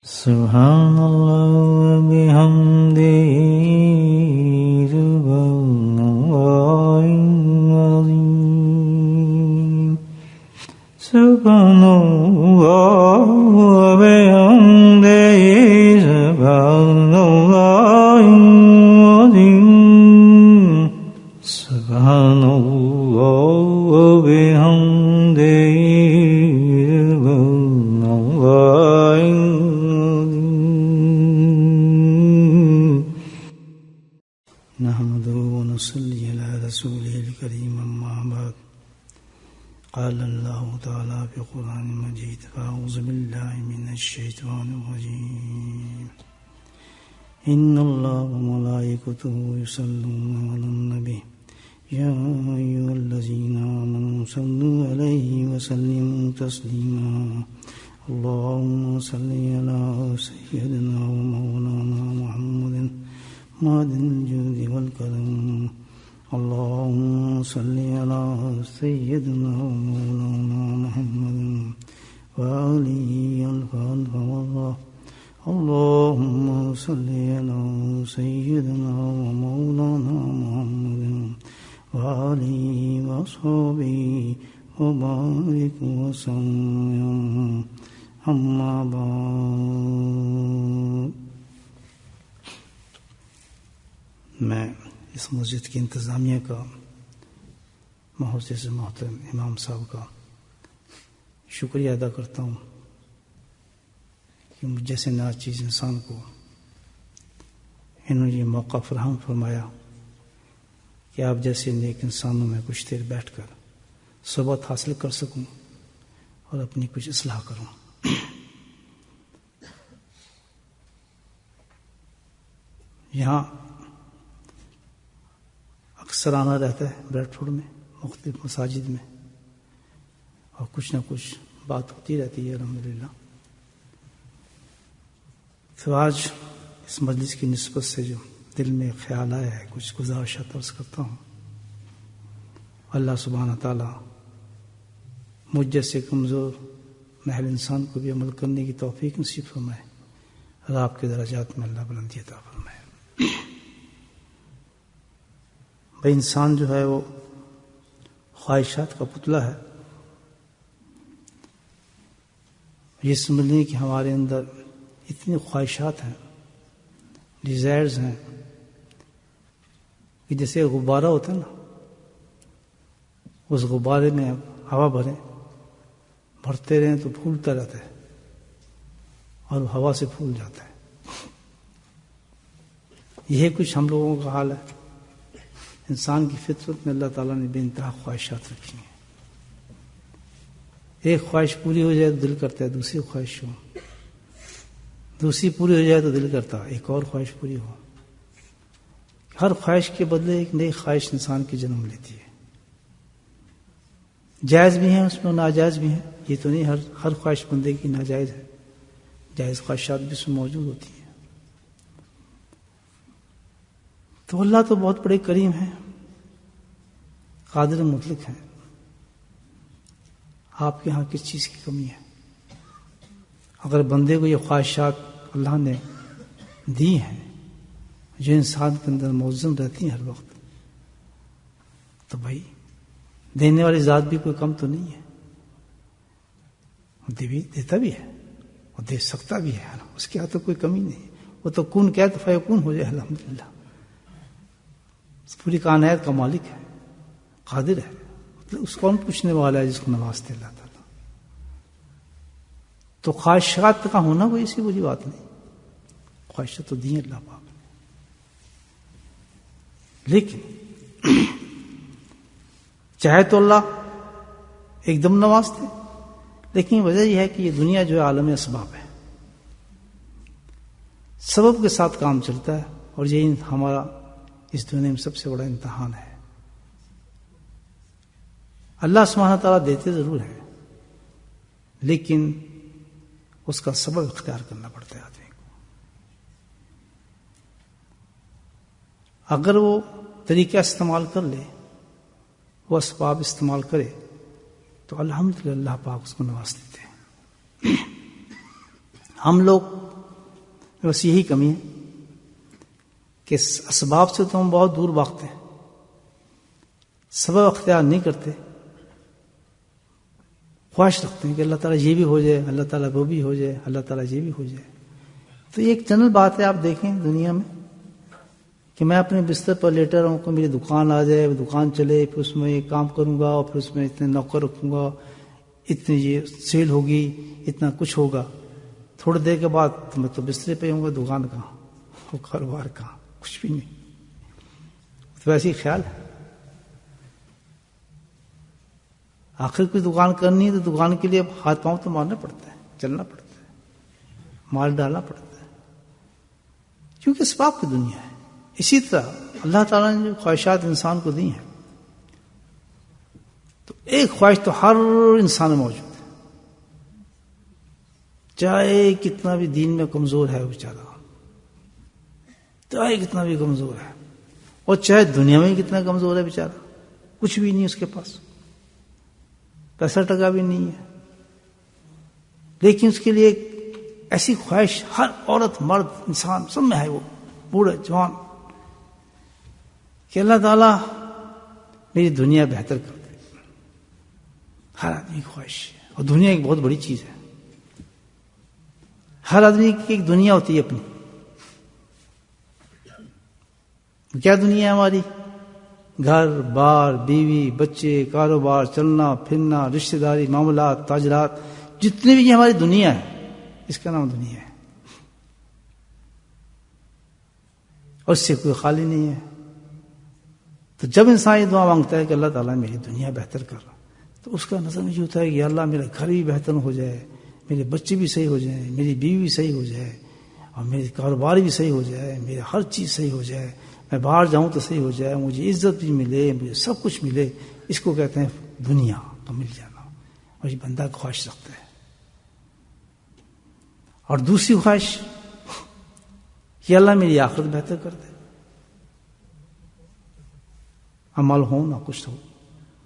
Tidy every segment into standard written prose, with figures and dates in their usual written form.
سبحان اللہ بحمدہ سبحان اللہ العظیم سبحان اللہ بحمدہ سبحان اللہ العظیم سبحان اللہ بحمدہ صلی علی رسول الکریم اما بعد قال اللہ تعالی فی قرآن مجید اعوذ باللہ من الشیطان الرجیم ان اللہ وملائکتہ یصلون علی النبی یا ایھا الذین آمنوا صلوا علیہ وسلموا تسلیما اللہم صلی علی سیدنا ومولانا محمد معدن الجود والکرم اللهم صل على سيدنا ومولانا محمد وآله الفاتح والله اللهم صل على سيدنا ومولانا محمد وآله وصحبه وبارك وسلم أما بعد. میں اس مسجد کی انتظامیہ کا محترم امام صاحب کا شکریہ ادا کرتا ہوں کہ مجھ جیسے ناچیز انسان کو انہوں نے یہ موقع فراہم فرمایا کہ آپ جیسے نیک انسانوں میں کچھ دیر بیٹھ کر صحبت حاصل کر سکوں اور اپنی کچھ اصلاح کروں. یہاں اکثر آنا رہتا ہے بریڈ فورڈ میں مختلف مساجد میں اور کچھ نہ کچھ بات ہوتی رہتی ہے الحمدللہ. تو آج اس مجلس کی نسبت سے جو دل میں خیال آیا ہے کچھ گزارشات عرض کرتا ہوں. اللہ سبحانہ تعالیٰ مجھ جیسے کمزور محل انسان کو بھی عمل کرنے کی توفیق نصیب فرمائے اور آپ کے درجات میں اللہ بلندی عطا فرمائے. بھائی انسان جو ہے وہ خواہشات کا پتلا ہے. یہ سمجھ لیں کہ ہمارے اندر اتنی خواہشات ہیں، ڈیزائرز ہیں کہ جیسے غبارہ ہوتا ہے نا، اس غبارے میں ہوا بھرتے رہیں تو پھولتا رہتا ہے اور ہوا سے پھول جاتا ہے. یہ کچھ ہم لوگوں کا حال ہے. انسان کی فطرت میں اللہ تعالیٰ نے بے انتہا خواہشات رکھی ہیں. ایک خواہش پوری ہو جائے تو دل کرتا ہے دوسری خواہش ہو، دوسری پوری ہو جائے تو دل کرتا ہے ایک اور خواہش پوری ہو. ہر خواہش کے بدلے ایک نئی خواہش انسان کی جنم لیتی ہے. جائز بھی ہیں اس میں، ناجائز بھی ہیں. یہ تو نہیں ہر خواہش بندے کی ناجائز ہے، جائز خواہشات بھی اس میں موجود ہوتی ہیں. تو اللہ تو بہت بڑے کریم ہیں، قادر مطلق ہیں. آپ کے ہاں کس چیز کی کمی ہے؟ اگر بندے کو یہ خواہشات اللہ نے دی ہیں جو انسان کے اندر موزن رہتی ہیں ہر وقت، تو بھائی دینے والی ذات بھی کوئی کم تو نہیں ہے. دیتا بھی ہے اور دے سکتا بھی ہے، اس کے ہاں تو کوئی کمی نہیں. وہ تو کون کہے تو فیکون ہو جائے. الحمدللہ پوری کائنات کا مالک ہے، قادر ہے. مطلب اس کون پوچھنے والا ہے جس کو نوازتے اللہ تعالیٰ. تو خواہشات کا ہونا کوئی ایسی بری بات نہیں. خواہشات تو دی اللہ پاک نے، لیکن چاہے تو اللہ ایک دم نوازتے. لیکن وجہ یہ ہے کہ یہ دنیا جو ہے عالم اسباب ہے، سبب کے ساتھ کام چلتا ہے. اور یہی ہمارا اس دنیا میں سب سے بڑا امتحان ہے. اللہ سبحانہ تعالیٰ دیتے ضرور ہیں، لیکن اس کا سبب اختیار کرنا پڑتا ہے آدمی کو. اگر وہ طریقہ استعمال کر لے، وہ اسباب استعمال کرے تو الحمدللہ اللہ پاک اس کو نواز دیتے ہیں. ہم لوگ بس یہی کمی ہے کہ اسباب سے تو ہم بہت دور بھاگتے ہیں، سبب اختیار نہیں کرتے، خواہش رکھتے ہیں کہ اللہ تعالیٰ یہ بھی ہو جائے، اللہ تعالیٰ وہ بھی ہو جائے، اللہ تعالیٰ یہ بھی ہو جائے۔ تو یہ ایک جنرل بات ہے، آپ دیکھیں دنیا میں کہ میں اپنے بستر پر لیٹا رہوں کہ میری دکان آ جائے، دکان چلے، پھر اس میں یہ کام کروں گا، اور پھر اس میں اتنے نوکر رکھوں گا، اتنی یہ سیل ہوگی، اتنا کچھ ہوگا۔ تھوڑی دیر کے بعد میں تو بسترے پہ ہوں گا، دکان کہاں، وہ کاروبار کہاں، کچھ بھی نہیں۔ تو ایسے ہی خیال ہے، آخر کوئی دکان کرنی ہے تو دکان کے لیے ہاتھ پاؤں تو مارنا پڑتا ہے، چلنا پڑتا ہے، مال ڈالنا پڑتا ہے، کیونکہ اسباب کی دنیا ہے۔ اسی طرح اللہ تعالیٰ نے جو خواہشات انسان کو دی ہیں، تو ایک خواہش تو ہر انسان میں موجود ہے، چاہے کتنا بھی دین میں کمزور ہے بیچارہ، چاہے کتنا بھی کمزور ہے، اور چاہے دنیا میں کتنا کمزور ہے بیچارہ، کچھ بھی نہیں اس کے پاس، پیسہ ٹکا بھی نہیں ہے، لیکن اس کے لیے ایک ایسی خواہش ہر عورت مرد انسان سب میں ہے، وہ بوڑھے جوان، کہ اللہ تعالیٰ میری دنیا بہتر کر دے۔ ہر آدمی کی خواہش ہے، اور دنیا ایک بہت بڑی چیز ہے، ہر آدمی کی ایک دنیا ہوتی ہے اپنی۔ کیا دنیا ہے ہماری؟ گھر بار، بیوی، بچے، کاروبار، چلنا پھرنا، رشتہ داری، معاملات، تاجرات، جتنی بھی یہ ہماری دنیا ہے، اس کا نام دنیا ہے، اور اس سے کوئی خالی نہیں ہے۔ تو جب انسان یہ دعا مانگتا ہے کہ اللہ تعالیٰ میری دنیا بہتر کر، تو اس کا نظر یہ ہوتا ہے کہ اللہ میرا گھر بھی بہتر ہو جائے، میرے بچے بھی صحیح ہو جائیں، میری بیوی بھی صحیح ہو جائے، اور میرے کاروبار بھی صحیح ہو جائے، میرے ہر چیز صحیح ہو جائے، میں باہر جاؤں تو صحیح ہو جائے، مجھے عزت بھی ملے، مجھے سب کچھ ملے۔ اس کو کہتے ہیں دنیا کا مل جانا، اور یہ بندہ خواہش رکھتا ہے۔ اور دوسری خواہش کہ اللہ میری آخرت بہتر کر دے، عمل ہو نہ کچھ ہو،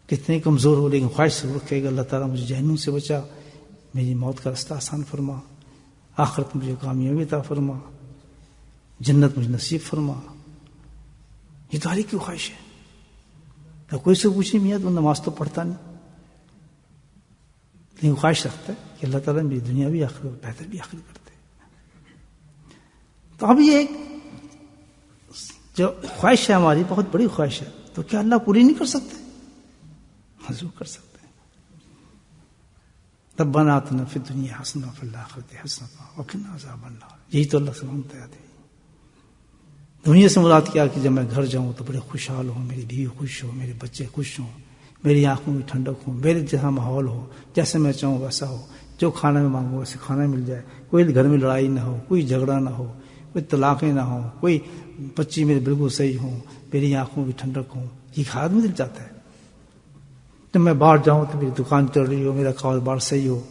کتنے کمزور ہو، لیکن خواہش سے رکھے گا اللہ تعالیٰ مجھے جہنم سے بچا، میری موت کا راستہ آسان فرما، آخرت مجھے کامیابی عطا فرما، جنت مجھے نصیب فرما۔ یہ تو ہر ایک کی خواہش ہے۔ تو کوئی سے پوچھے میاں تو نماز تو پڑھتا نہیں، لیکن خواہش رکھتا ہے کہ اللہ تعالیٰ میری دنیا بھی آخرت بہتر بھی آخرت کرتے۔ تو اب یہ ایک جو خواہش ہے ہماری، بہت بڑی خواہش ہے، تو کیا اللہ پوری نہیں کر سکتے؟ ضرور کر سکتے ہیں۔ ربنا آتنا فی الدنیا حسنہ وفی الآخرۃ حسنہ وقنا عذاب النار، یہی تو اللہ سے مانگتا ہے۔ دنیا سے مراد کیا کہ جب میں گھر جاؤں تو بڑے خوشحال ہوں، میری بیوی خوش ہو، میرے بچے خوش ہوں، میری آنکھوں میں ٹھنڈک ہو، میرے جیسا ماحول ہو، جیسے میں چاہوں ویسا ہو، جو کھانا میں مانگوں ویسے کھانا مل جائے، کوئی گھر میں لڑائی نہ ہو، کوئی جھگڑا نہ ہو، کوئی طلاقیں نہ ہوں، کوئی بچی میرے بالکل صحیح ہوں، میری آنکھوں میں ٹھنڈک ہوں، یہ کھاد میں دل چاہتا ہے۔ جب میں باہر جاؤں تو میری دکان چل رہی ہو، میرا کاروبار صحیح ہو،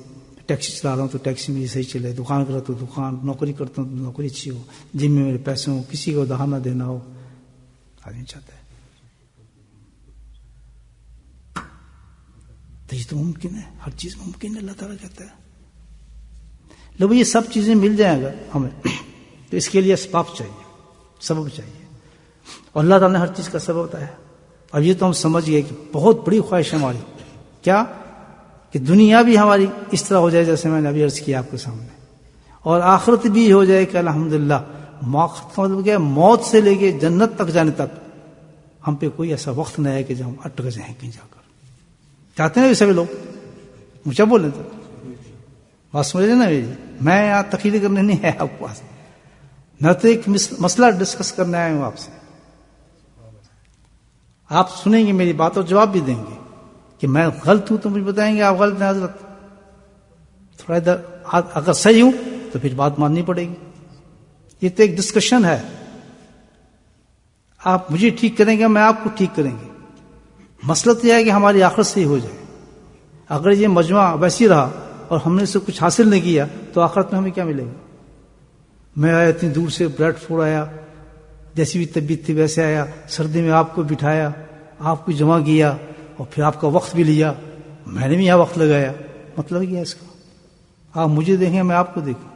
ٹیکسی چلا رہا ہوں تو ٹیکسی میری صحیح چلے، دکان کر رہا تو دکان، نوکری کرتا ہوں تو نوکری اچھی ہو، جم میں میرے پیسے ہوں، کسی کو ادھار نہ دینا ہو، آدمی چاہتا ہے۔ تو یہ تو ممکن ہے، ہر چیز ممکن ہے، اللہ تعالیٰ کہتا ہے۔ لوگ یہ سب چیزیں مل جائیں گا ہمیں، تو اس کے لیے اسباب چاہیے، سبب چاہیے، اور اللہ تعالیٰ نے ہر چیز کا سبب بتایا۔ اب یہ تو ہم سمجھ گئے کہ بہت بڑی خواہش ہے ہماری، کیا کہ دنیا بھی ہماری اس طرح ہو جائے جیسے میں نے ابھی عرض کیا آپ کے سامنے، اور آخرت بھی ہو جائے کہ الحمدللہ مطلب کیا، موت سے لے کے جنت تک جانے تک ہم پہ کوئی ایسا وقت نہ ہے کہ جب ہم اٹک جائیں کہیں جا کر۔ چاہتے ہیں سبھی لوگ، مجھے بولیں تو بات سمجھ رہے نا میری، میں یہاں تقریر کرنے نہیں ہے آپ کے پاس، نہ تو ایک مسئلہ ڈسکس کرنے آئے ہوں آپ سے، آپ سنیں گے میری بات اور جواب بھی دیں گے کہ میں غلط ہوں تو مجھے بتائیں گے آپ غلط ہیں حضرت، تھوڑا ادھر اگر صحیح ہوں تو پھر بات ماننی پڑے گی۔ یہ تو ایک ڈسکشن ہے، آپ مجھے ٹھیک کریں گے، میں آپ کو ٹھیک کریں گے۔ مسئلہ تو یہ ہے کہ ہماری آخرت صحیح ہو جائے۔ اگر یہ مجموعہ ویسی رہا اور ہم نے اس سے کچھ حاصل نہیں کیا تو آخرت میں ہمیں کیا ملے گا؟ میں آیا اتنی دور سے، بریڈ فوڈ آیا، جیسی بھی طبیعت تھی ویسے آیا، سردی میں آپ کو بٹھایا، آپ کو جمع کیا، اور پھر آپ کا وقت بھی لیا، میں نے بھی یہاں وقت لگایا، مطلب کیا ہے اس کا؟ آپ مجھے دیکھیں میں آپ کو دیکھوں،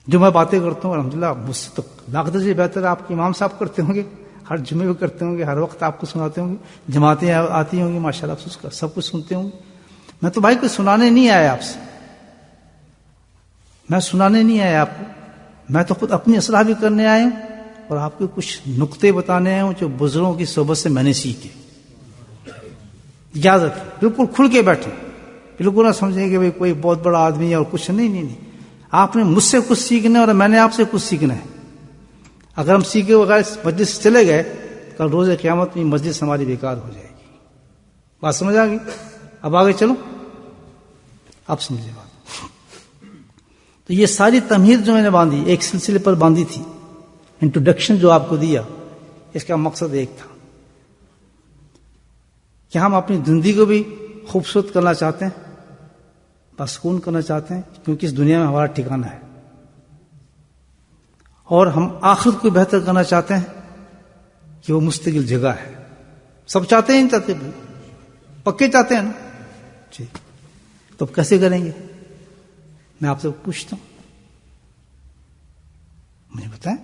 جو میں باتیں کرتا ہوں الحمدللہ مجھ سے تو لاکھ درجے بہتر آپ کے امام صاحب کرتے ہوں گے، ہر جمعے بھی کرتے ہوں گے، ہر وقت آپ کو سناتے ہوں گے، جماعتیں آتی ہوں گی ماشاءاللہ آپ اس کا سب کچھ سنتے ہوں گے۔ میں تو بھائی کوئی سنانے نہیں آیا آپ سے، میں سنانے نہیں آیا آپ کو، میں تو خود اپنی اصلاح بھی کرنے آیا ہوں اور آپ کو کچھ نقطے بتانے آیا ہوں جو بزرگوں کی صحبت سے میں نے سیکھے۔ اجازت بالکل کھل کے بیٹھے، بالکل نہ سمجھیں کہ کوئی بہت بڑا آدمی ہے اور کچھ نہیں۔ آپ نے مجھ سے کچھ سیکھنا ہے اور میں نے آپ سے کچھ سیکھنا ہے۔ اگر ہم سیکھے بغیر اس مجلس سے چلے گئے کل روز قیامت میں مجلس ہماری بیکار ہو جائے گی۔ بات سمجھ آ گئی؟ اب آگے چلو، اب سمجھے بات۔ تو یہ ساری تمہید جو میں نے باندھی ایک سلسلے پر باندھی تھی، انٹروڈکشن جو آپ کو دیا، اس کا مقصد ایک تھا کہ ہم اپنی زندگی کو بھی خوبصورت کرنا چاہتے ہیں، بسکون کرنا چاہتے ہیں، کیونکہ اس دنیا میں ہمارا ٹھکانہ ہے، اور ہم آخرت کو بہتر کرنا چاہتے ہیں کہ وہ مستقل جگہ ہے۔ سب چاہتے ہیں، نہیں چاہتے؟ پکے چاہتے ہیں نا جی؟ تو اب کیسے کریں گے؟ میں آپ سے پوچھتا ہوں، مجھے بتائیں،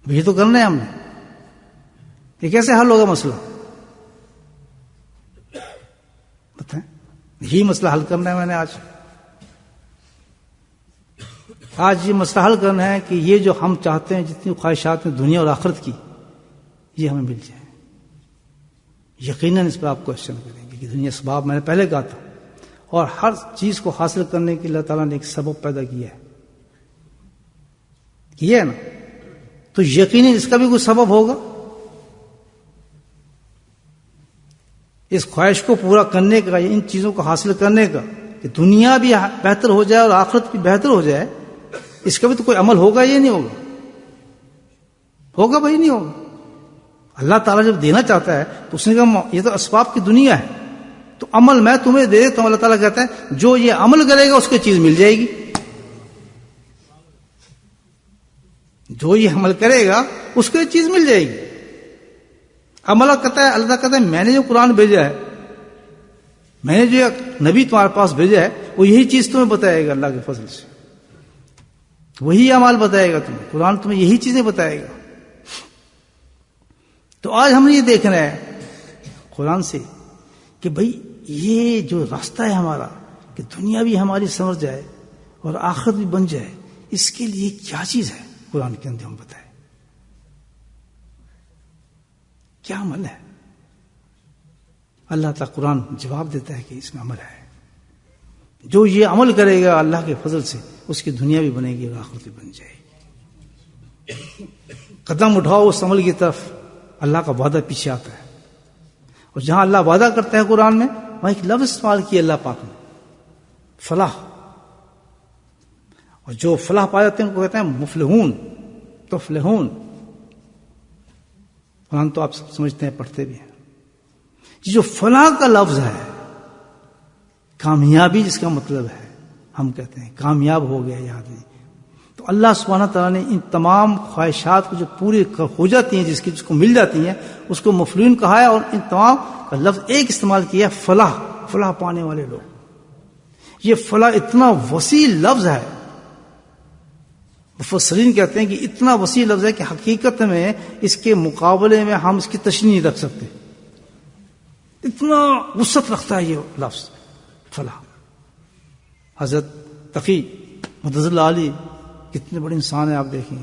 یہ تو کرنا ہے ہم نے، یہ کیسے حل ہوگا مسئلہ؟ بتائیں، یہی مسئلہ حل کرنا ہے میں نے آج یہ مسئلہ حل کرنا ہے کہ یہ جو ہم چاہتے ہیں، جتنی خواہشات ہیں دنیا اور آخرت کی، یہ ہمیں مل جائے۔ یقیناً اس پر آپ کوشچن کریں گے کہ دنیا اسباب، میں نے پہلے کہا تھا، اور ہر چیز کو حاصل کرنے کے لیے اللہ تعالیٰ نے ایک سبب پیدا کیا ہے نا، تو یقیناً اس کا بھی کوئی سبب ہوگا۔ اس خواہش کو پورا کرنے کا، ان چیزوں کو حاصل کرنے کا، کہ دنیا بھی بہتر ہو جائے اور آخرت بھی بہتر ہو جائے، اس کا بھی تو کوئی عمل ہوگا، یہ نہیں ہوگا؟ ہوگا بھائی، نہیں ہوگا؟ اللہ تعالیٰ جب دینا چاہتا ہے تو اس نے کہا یہ تو اسباب کی دنیا ہے، تو عمل میں تمہیں دے دیتا ہوں۔ اللہ تعالیٰ کہتا ہے جو یہ عمل کرے گا اس کو چیز مل جائے گی، جو یہ عمل کرے گا اس کو یہ چیز مل جائے گی۔ عمل کرتا ہے، اللہ کہتا ہے میں نے جو قرآن بھیجا ہے، میں نے جو نبی تمہارے پاس بھیجا ہے، وہ یہی چیز تمہیں بتائے گا اللہ کے فضل سے، وہی اعمال بتائے گا تمہیں، قرآن تمہیں یہی چیزیں بتائے گا۔ تو آج ہم نے یہ دیکھنا ہے قرآن سے کہ بھئی یہ جو راستہ ہے ہمارا، کہ دنیا بھی ہماری سنور جائے اور آخرت بھی بن جائے، اس کے لیے کیا چیز ہے قرآن کے اندر ہم بتائیں، کیا عمل ہے؟ اللہ تعالیٰ قرآن جواب دیتا ہے کہ اس میں عمل ہے، جو یہ عمل کرے گا اللہ کے فضل سے اس کی دنیا بھی بنے گی اور آخرت بھی بن جائے گی۔ قدم اٹھاؤ اس عمل کی طرف، اللہ کا وعدہ پیچھے آتا ہے، اور جہاں اللہ وعدہ کرتا ہے قرآن میں، وہاں ایک لفظ استعمال کیا اللہ پاک نے، فلاح، اور جو فلاح پا جاتے ہیں ان کو کہتے ہیں مفلحون، تفلحون۔ قرآن تو آپ سب سمجھتے ہیں، پڑھتے بھی ہیں۔ جو فلاح کا لفظ ہے، کامیابی جس کا مطلب ہے، ہم کہتے ہیں کامیاب ہو گیا یہ آدمی، تو اللہ سبحانہ تعالیٰ نے ان تمام خواہشات کو جو پوری ہو جاتی ہیں، جس کو مل جاتی ہیں، اس کو مفلحون کہا ہے، اور ان تمام کا لفظ ایک استعمال کیا ہے، فلاح، فلاح پانے والے لوگ۔ یہ فلاح اتنا وسیع لفظ ہے، مفسرین کہتے ہیں کہ اتنا وسیع لفظ ہے کہ حقیقت میں اس کے مقابلے میں ہم اس کی تشریح نہیں رکھ سکتے، اتنا وسعت رکھتا ہے یہ لفظ فلاح۔ حضرت تقی مدظر اللہ علی کتنے بڑے انسان ہیں، آپ دیکھیں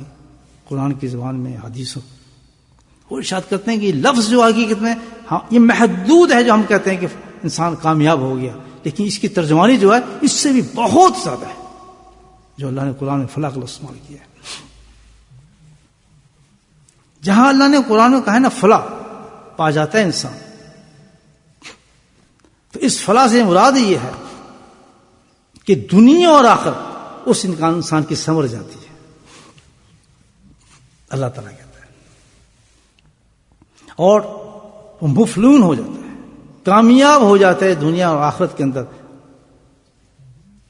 قرآن کی زبان میں، حدیثوں، وہ ارشاد کرتے ہیں کہ یہ لفظ جو حقیقت میں یہ محدود ہے، جو ہم کہتے ہیں کہ انسان کامیاب ہو گیا، لیکن اس کی ترجمانی جو ہے اس سے بھی بہت زیادہ ہے جو اللہ نے قرآن میں فلاح کا لفظ استعمال کیا ہے۔ جہاں اللہ نے قرآن میں کہا ہے نا فلاح پا جاتا ہے انسان، تو اس فلاح سے مراد یہ ہے کہ دنیا اور آخرت اس انسان کی سنور جاتی ہے، اللہ تعالیٰ کہتا ہے، اور وہ مفلحون ہو جاتا ہے، کامیاب ہو جاتا ہے دنیا اور آخرت کے اندر۔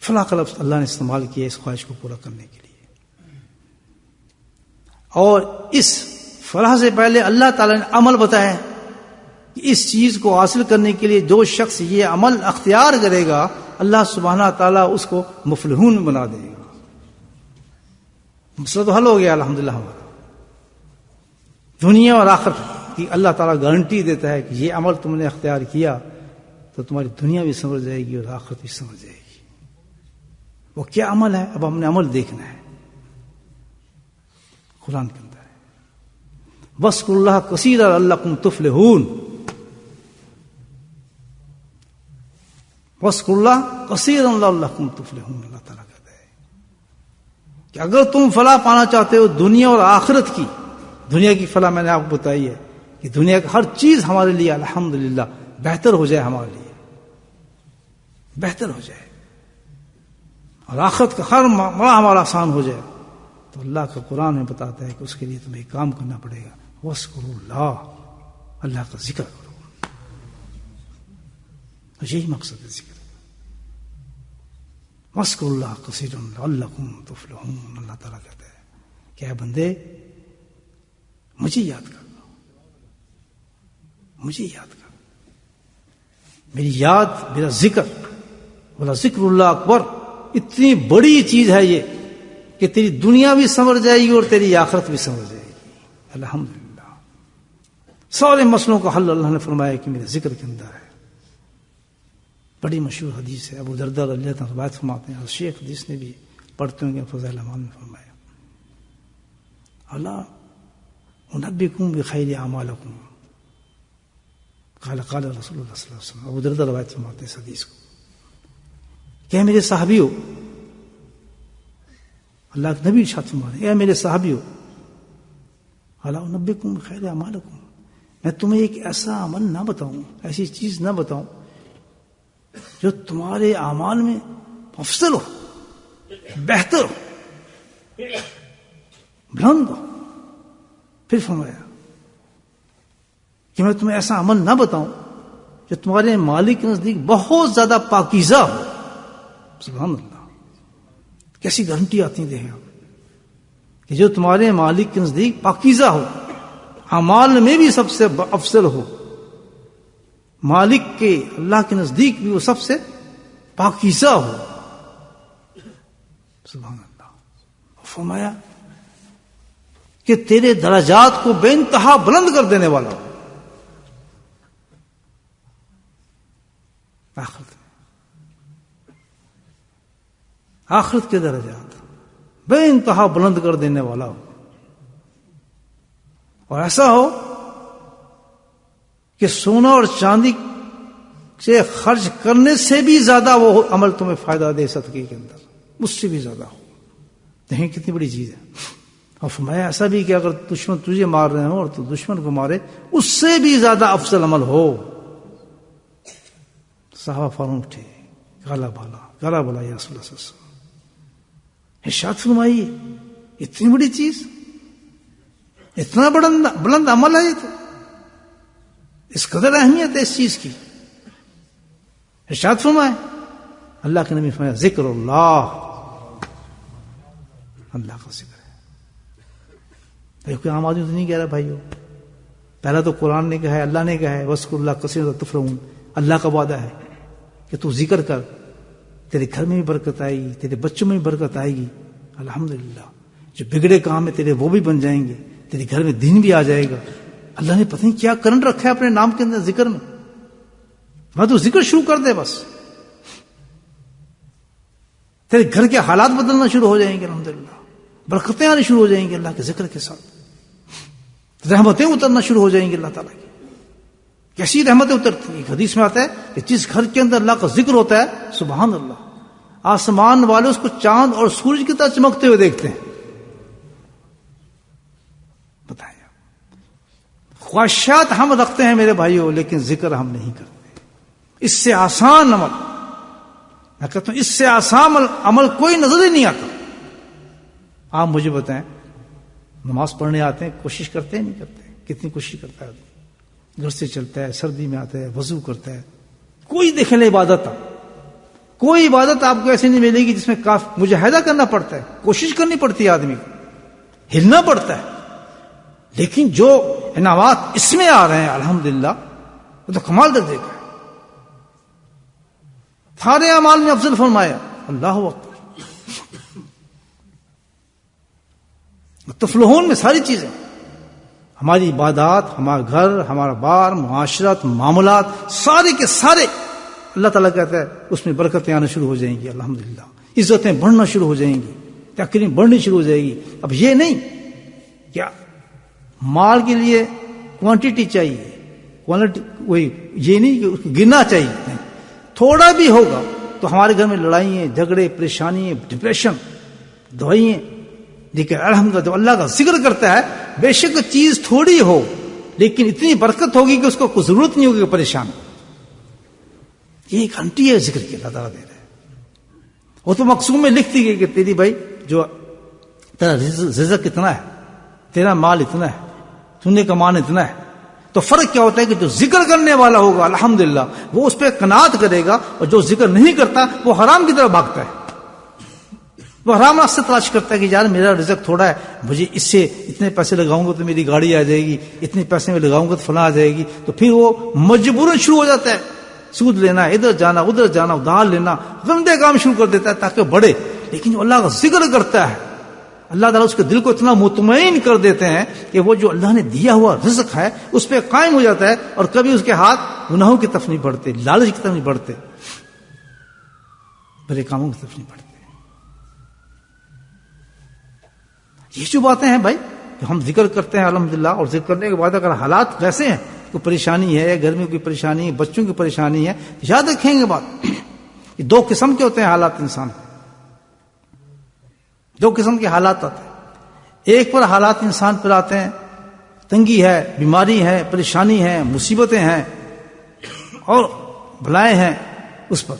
فلاح کا لفظ اللہ نے استعمال کیا اس خواہش کو پورا کرنے کے لیے، اور اس فلاح سے پہلے اللہ تعالیٰ نے عمل بتایا کہ اس چیز کو حاصل کرنے کے لیے جو شخص یہ عمل اختیار کرے گا، اللہ سبحانہ تعالیٰ اس کو مفلحون بنا دے گا۔ مسئلہ تو حل ہو گیا الحمدللہ ہمارا. دنیا اور آخرت کی اللہ تعالیٰ گارنٹی دیتا ہے کہ یہ عمل تم نے اختیار کیا تو تمہاری دنیا بھی سنور جائے گی اور آخرت بھی سنور جائے گی. وہ کیا عمل ہے؟ اب ہم نے عمل دیکھنا ہے. قرآن کے اندر ہے وَاذْكُرُوا اللَّهَ كَثِيرًا لَعَلَّكُمْ تُفْلِحُونَ. وَاذْكُرُوا اللَّهَ كَثِيرًا لَعَلَّكُمْ تُفْلِحُونَ. اللہ تعالیٰ کہتا ہے کہ اگر تم فلاح پانا چاہتے ہو دنیا اور آخرت کی، دنیا کی فلاح میں نے آپ کو بتائی ہے کہ دنیا کی ہر چیز ہمارے لیے الحمدللہ بہتر ہو جائے، ہمارے لیے بہتر ہو جائے، اور آخرت کا ہر معاملہ ہمارا آسان ہو جائے، تو اللہ کا قرآن میں بتاتا ہے کہ اس کے لیے تمہیں کام کرنا پڑے گا. وَاذْكُرُوا اللَّهَ، اللہ کا ذکر کرو. یہی مقصد ہے ذکر. وَاذْكُرُوا اللَّهَ كَثِيرًا لَعَلَّكُمْ تُفْلِحُونَ. اللہ تعالیٰ کہتا ہے کہ اے بندے مجھے یاد کر، مجھے یاد کر، میری یاد، میرا ذکر. بولا ذکر اللہ اکبر، اتنی بڑی چیز ہے یہ کہ تیری دنیا بھی سنور جائے گی اور تیری آخرت بھی سنور جائے گی. الحمدللہ سارے مسئلوں کا حل اللہ نے فرمایا کہ میرے ذکر کے اندر ہے. بڑی مشہور حدیث ہے، ابو درداء رضی اللہ عنہ روایت فرماتے ہیں، شیخ حدیث نے بھی پڑھتے ہوں گے، فضائل الاعمال میں فرمایا اللہ انبئکم بخیر اعمالکم قال قال رسول اللہ صلی اللہ علیہ وسلم. ابو درداء روایت فرماتے ہیں اس حدیث کو کہ میرے صحابیوں، اللہ کے نبی ارشاد فرما رہے ہیں اے میرے صحابیوں، الا انبئکم بخیر اعمالکم، میں تمہیں ایک ایسا عمل نہ بتاؤں، ایسی چیز نہ بتاؤں جو تمہارے اعمال میں افضل ہو، بہتر ہو، بلند ہو. پھر فرمایا کہ میں تمہیں ایسا عمل نہ بتاؤں جو تمہارے مالک کے نزدیک بہت زیادہ پاکیزہ ہو. سبحان اللہ، کیسی گارنٹی آتی دیکھیں آپ کہ جو تمہارے مالک کے نزدیک پاکیزہ ہو، اعمال میں بھی سب سے افضل ہو، مالک کے اللہ کے نزدیک بھی وہ سب سے پاکیزہ ہو. سبحان اللہ. فرمایا کہ تیرے درجات کو بے انتہا بلند کر دینے والا ہو. آخرت کے درجات بے انتہا بلند کر دینے والا ہو، اور ایسا ہو کہ سونا اور چاندی سے خرچ کرنے سے بھی زیادہ وہ عمل تمہیں فائدہ دے صدقے کے اندر، اس سے بھی زیادہ ہو. دیکھیں کتنی بڑی چیز ہے. اور فرمایا ایسا بھی کہ اگر دشمن تجھے مار رہے ہوں اور تو دشمن کو مارے، اس سے بھی زیادہ افضل عمل ہو. صحابہ فوراً اٹھے، گالا بالا یا رسول اللہ صلی اللہ علیہ وسلم، ارشاد فرمائیے اتنی بڑی چیز، اتنا بلند عمل ہے یہ، تو اس قدر اہمیت ہے اس چیز کی. ارشاد فرمائے اللہ کے نبی فرمایا ذکر اللہ، اللہ کا ذکر ہے. کوئی عام آدمی تو نہیں کہہ رہا بھائیو. پہلا تو قرآن نے کہا ہے، اللہ نے کہا ہے وَاذْكُرُوا اللَّهَ كَثِيرًا تُفْلِحُونَ. اللہ کا وعدہ ہے کہ تو ذکر کر، تیرے گھر میں بھی برکت آئے گی، تیرے بچوں میں بھی برکت آئے گی. الحمدللہ جو بگڑے کام ہے تیرے وہ بھی بن جائیں گے، تیرے گھر میں دین بھی آ جائے گا. اللہ نے پتہ نہیں کیا کرنٹ رکھا ہے اپنے نام کے اندر ذکر میں. میں تو ذکر شروع کر دے بس، تیرے گھر کے حالات بدلنا شروع ہو جائیں گے. الحمدللہ برکتیں آنے شروع ہو جائیں گی اللہ کے ذکر کے ساتھ، رحمتیں اترنا شروع ہو جائیں گی اللہ تعالیٰ کی. کیسی رحمتیں اترتی ہیں؟ حدیث میں آتا ہے کہ جس گھر کے اندر اللہ کا ذکر ہوتا ہے، سبحان اللہ، آسمان والے اس کو چاند اور سورج کی طرح چمکتے ہوئے دیکھتے ہیں. بتائیں، خواہشات ہم رکھتے ہیں میرے بھائیوں، لیکن ذکر ہم نہیں کرتے. اس سے آسان عمل، میں کہتا ہوں اس سے آسان عمل کوئی نظر ہی نہیں آتا. آپ مجھے بتائیں، نماز پڑھنے آتے ہیں، کوشش کرتے ہیں نہیں کرتے؟ کتنی کوشش کرتا ہے آدمی، گھر سے چلتا ہے، سردی میں آتا ہے، وضو کرتا ہے. کوئی دیکھے لے عبادت، کوئی عبادت آپ کو ایسی نہیں ملے گی جس میں مجاہدہ کرنا پڑتا ہے، کوشش کرنی پڑتی ہے، آدمی کو ہلنا پڑتا ہے. لیکن جو انعامات اس میں آ رہے ہیں الحمدللہ، وہ تو کمال درجے کا ہے. سارے اعمال میں افضل فرمایا اللہ اکبر. تفلحون میں ساری چیزیں، ہماری عبادات، ہمارا گھر، ہمارا بار، معاشرت، معاملات، سارے کے سارے اللہ تعالیٰ کہتا ہے اس میں برکتیں آنا شروع ہو جائیں گی، الحمدللہ عزتیں بڑھنا شروع ہو جائیں گی، تقریم بڑھنی شروع ہو جائے گی۔ اب یہ نہیں کیا مال کے لیے کوانٹٹی چاہیے، کوالٹی، وہی یہ نہیں کہ اس کو گرنا چاہیے، نہیں، تھوڑا بھی ہوگا تو ہمارے گھر میں لڑائیاں، جھگڑے، پریشانیاں، ڈپریشن، دوائیاں، لیکن الحمدللہ جب اللہ کا ذکر کرتا ہے بے شک چیز تھوڑی ہو لیکن اتنی برکت ہوگی کہ اس کو کوئی ضرورت نہیں ہوگی پریشان۔ یہ ایک گھنٹی ہے ذکر کی اللہ تعالیٰ دے رہے ہیں۔ وہ تو مقصوم میں لکھ دی گئی کہ تیری بھائی جو تیرا رزق اتنا ہے، تیرا مال اتنا ہے، تو نے کمان اتنا ہے۔ تو فرق کیا ہوتا ہے کہ جو ذکر کرنے والا ہوگا الحمدللہ وہ اس پہ قناعت کرے گا، اور جو ذکر نہیں کرتا وہ حرام کی طرف بھاگتا ہے، وہ حرام راستے تلاش کرتا ہے کہ یار میرا رزق تھوڑا ہے، مجھے اس سے اتنے پیسے لگاؤں گا تو میری گاڑی آ جائے گی، اتنے پیسے میں لگاؤں گا تو فلاں آ جائے گی، تو پھر وہ مجبوراً شروع ہو جاتا ہے سود لینا، ادھر جانا ادھر جانا، ادھار لینا، گندے کام شروع کر دیتا ہے تاکہ بڑھے۔ لیکن جو اللہ کا ذکر کرتا ہے اللہ تعالیٰ اس کے دل کو اتنا مطمئن کر دیتے ہیں کہ وہ جو اللہ نے دیا ہوا رزق ہے اس پہ قائم ہو جاتا ہے، اور کبھی اس کے ہاتھ گناہوں کی طرف نہیں بڑھتے، لالچ کی طرف نہیں بڑھتے، برے کاموں کی طرف نہیں بڑھتے۔ یہ جو باتیں ہیں بھائی کہ ہم ذکر کرتے ہیں الحمدللہ، اور ذکر کرنے کے بعد اگر حالات ویسے ہیں، کوئی پریشانی ہے، گھر میں کوئی پریشانی ہے، بچوں کی پریشانی ہے، یاد رکھیں گے بات، یہ دو قسم کے ہوتے ہیں حالات انسان، دو قسم کے حالات آتے ہیں۔ ایک پر حالات انسان پر آتے ہیں، تنگی ہے، بیماری ہے، پریشانی ہے، مصیبتیں ہیں اور بلائیں ہیں اس پر،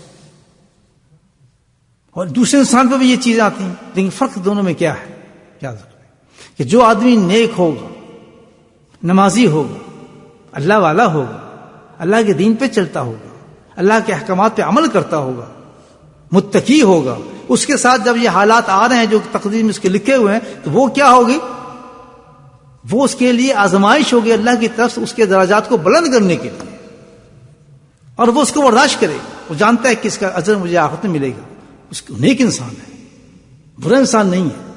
اور دوسرے انسان پر بھی یہ چیزیں آتی ہیں، لیکن فرق دونوں میں کیا ہے؟ یاد رکھیں کہ جو آدمی نیک ہوگا، نمازی ہوگا، اللہ والا ہوگا، اللہ کے دین پہ چلتا ہوگا، اللہ کے احکامات پہ عمل کرتا ہوگا، متقی ہوگا، اس کے ساتھ جب یہ حالات آ رہے ہیں جو تقدیر میں اس کے لکھے ہوئے ہیں، تو وہ کیا ہوگی؟ وہ اس کے لیے آزمائش ہوگی اللہ کی طرف سے اس کے درجات کو بلند کرنے کے لیے، اور وہ اس کو برداشت کرے گا، وہ جانتا ہے کہ اس کا اجر مجھے آخرت میں ملے گا، اس کو نیک انسان ہے، برا انسان نہیں ہے،